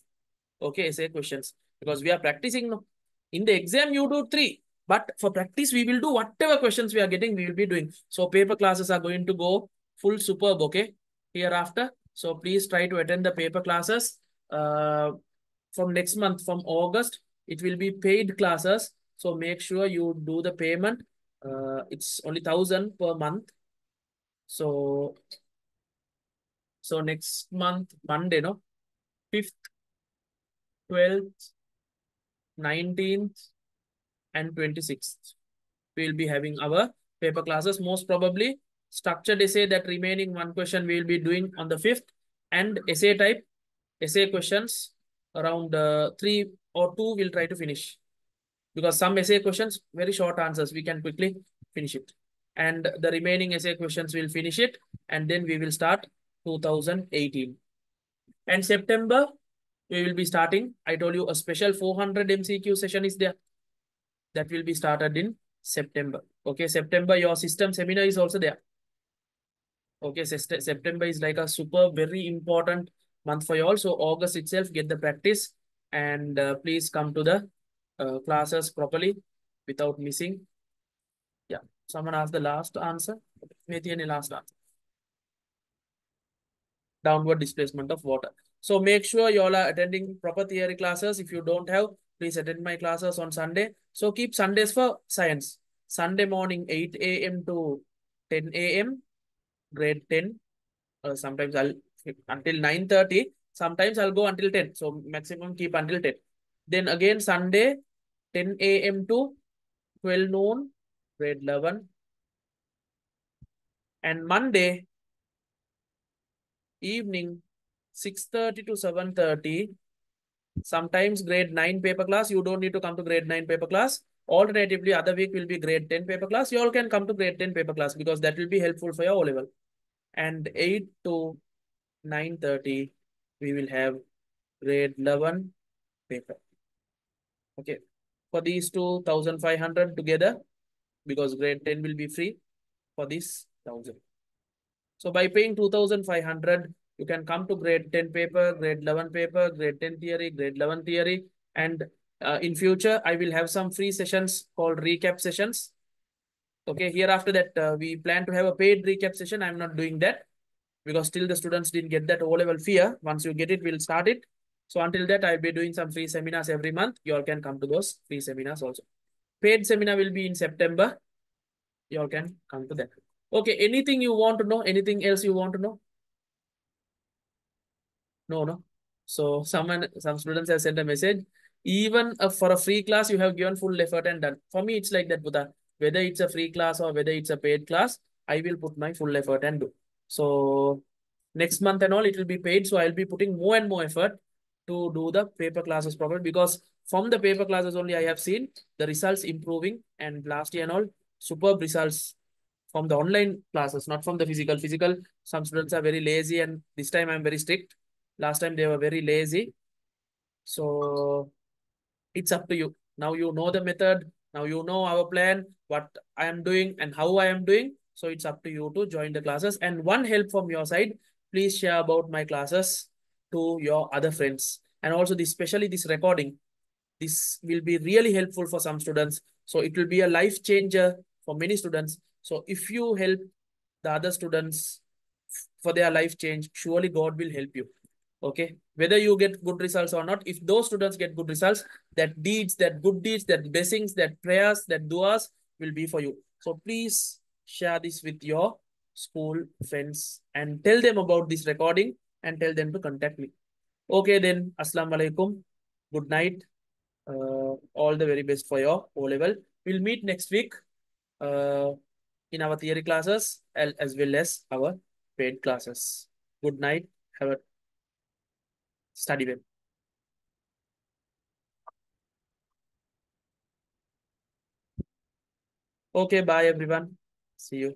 Okay, essay questions. Because we are practicing now. In the exam, you do 3. But for practice, we will do whatever questions we are getting, we will be doing. So paper classes are going to go full superb, okay, hereafter. So please try to attend the paper classes. From next month, from August, it will be paid classes. So make sure you do the payment. It's only 1,000 per month. So next month, Monday, no? 5th, 12th, 19th, and 26th. We will be having our paper classes. Most probably, structured essay, that remaining 1 question we will be doing on the 5th. And essay type, essay questions, around 3 or 2 we'll try to finish. Because some essay questions, very short answers, we can quickly finish it. And the remaining essay questions, we'll finish it. And then we will start 2018. And September, we will be starting. I told you a special 400 MCQ session is there. That will be started in September. Okay, September, your system seminar is also there. Okay, September is like a super very important month for you all. So August itself, get the practice and please come to the classes properly without missing. Yeah, someone asked the last answer. Maybe any last answer. Downward displacement of water. So make sure you all are attending proper theory classes. If you don't have, please attend my classes on Sunday. So keep Sundays for science. Sunday morning 8 a.m. to 10 a.m. grade 10. Sometimes I'll until 9:30. Sometimes I'll go until 10. So maximum keep until 10. Then again Sunday 10 a.m. to 12 noon grade 11. And Monday evening 6:30 to 7:30. Sometimes grade 9 paper class. You don't need to come to grade 9 paper class. Alternatively, other week will be grade 10 paper class. You all can come to grade 10 paper class because that will be helpful for your O level. And 8 to 9:30, we will have grade 11 paper. Okay. For these 2,500 together, because grade 10 will be free for this 1,000. So by paying 2,500, you can come to grade 10 paper, grade 11 paper, grade 10 theory, grade 11 theory. And in future, I will have some free sessions called recap sessions. Okay, here after that, we plan to have a paid recap session. I'm not doing that because still the students didn't get that O-level fear. Once you get it, we'll start it. So until that, I'll be doing some free seminars every month. You all can come to those free seminars also. Paid seminar will be in September. You all can come to that. Okay, anything you want to know? Anything else you want to know? No. So some students have sent a message. Even for a free class, you have given full effort and done. For me, it's like that, Buddha. Whether it's a free class or whether it's a paid class, I will put my full effort and do. So next month and all, it will be paid. So I'll be putting more and more effort to do the paper classes properly because from the paper classes only I have seen the results improving and last year and all superb results from the online classes, not from the physical. Physical, some students are very lazy and this time I'm very strict. Last time they were very lazy. So it's up to you. Now you know the method. Now you know our plan, what I am doing and how I am doing. So it's up to you to join the classes. And one help from your side, please share about my classes to your other friends. And also this, especially this recording, this will be really helpful for some students. So it will be a life changer for many students. So if you help the other students for their life change, surely God will help you. Okay, whether you get good results or not, if those students get good results, that deeds, that good deeds, that blessings, that prayers, that duas will be for you. So please share this with your school friends and tell them about this recording and tell them to contact me. Okay, then Assalamu alaikum. Good night. All the very best for your O level. We'll meet next week uh, in our theory classes as well as our paid classes. Good night. Have a study well. Okay, bye everyone. See you.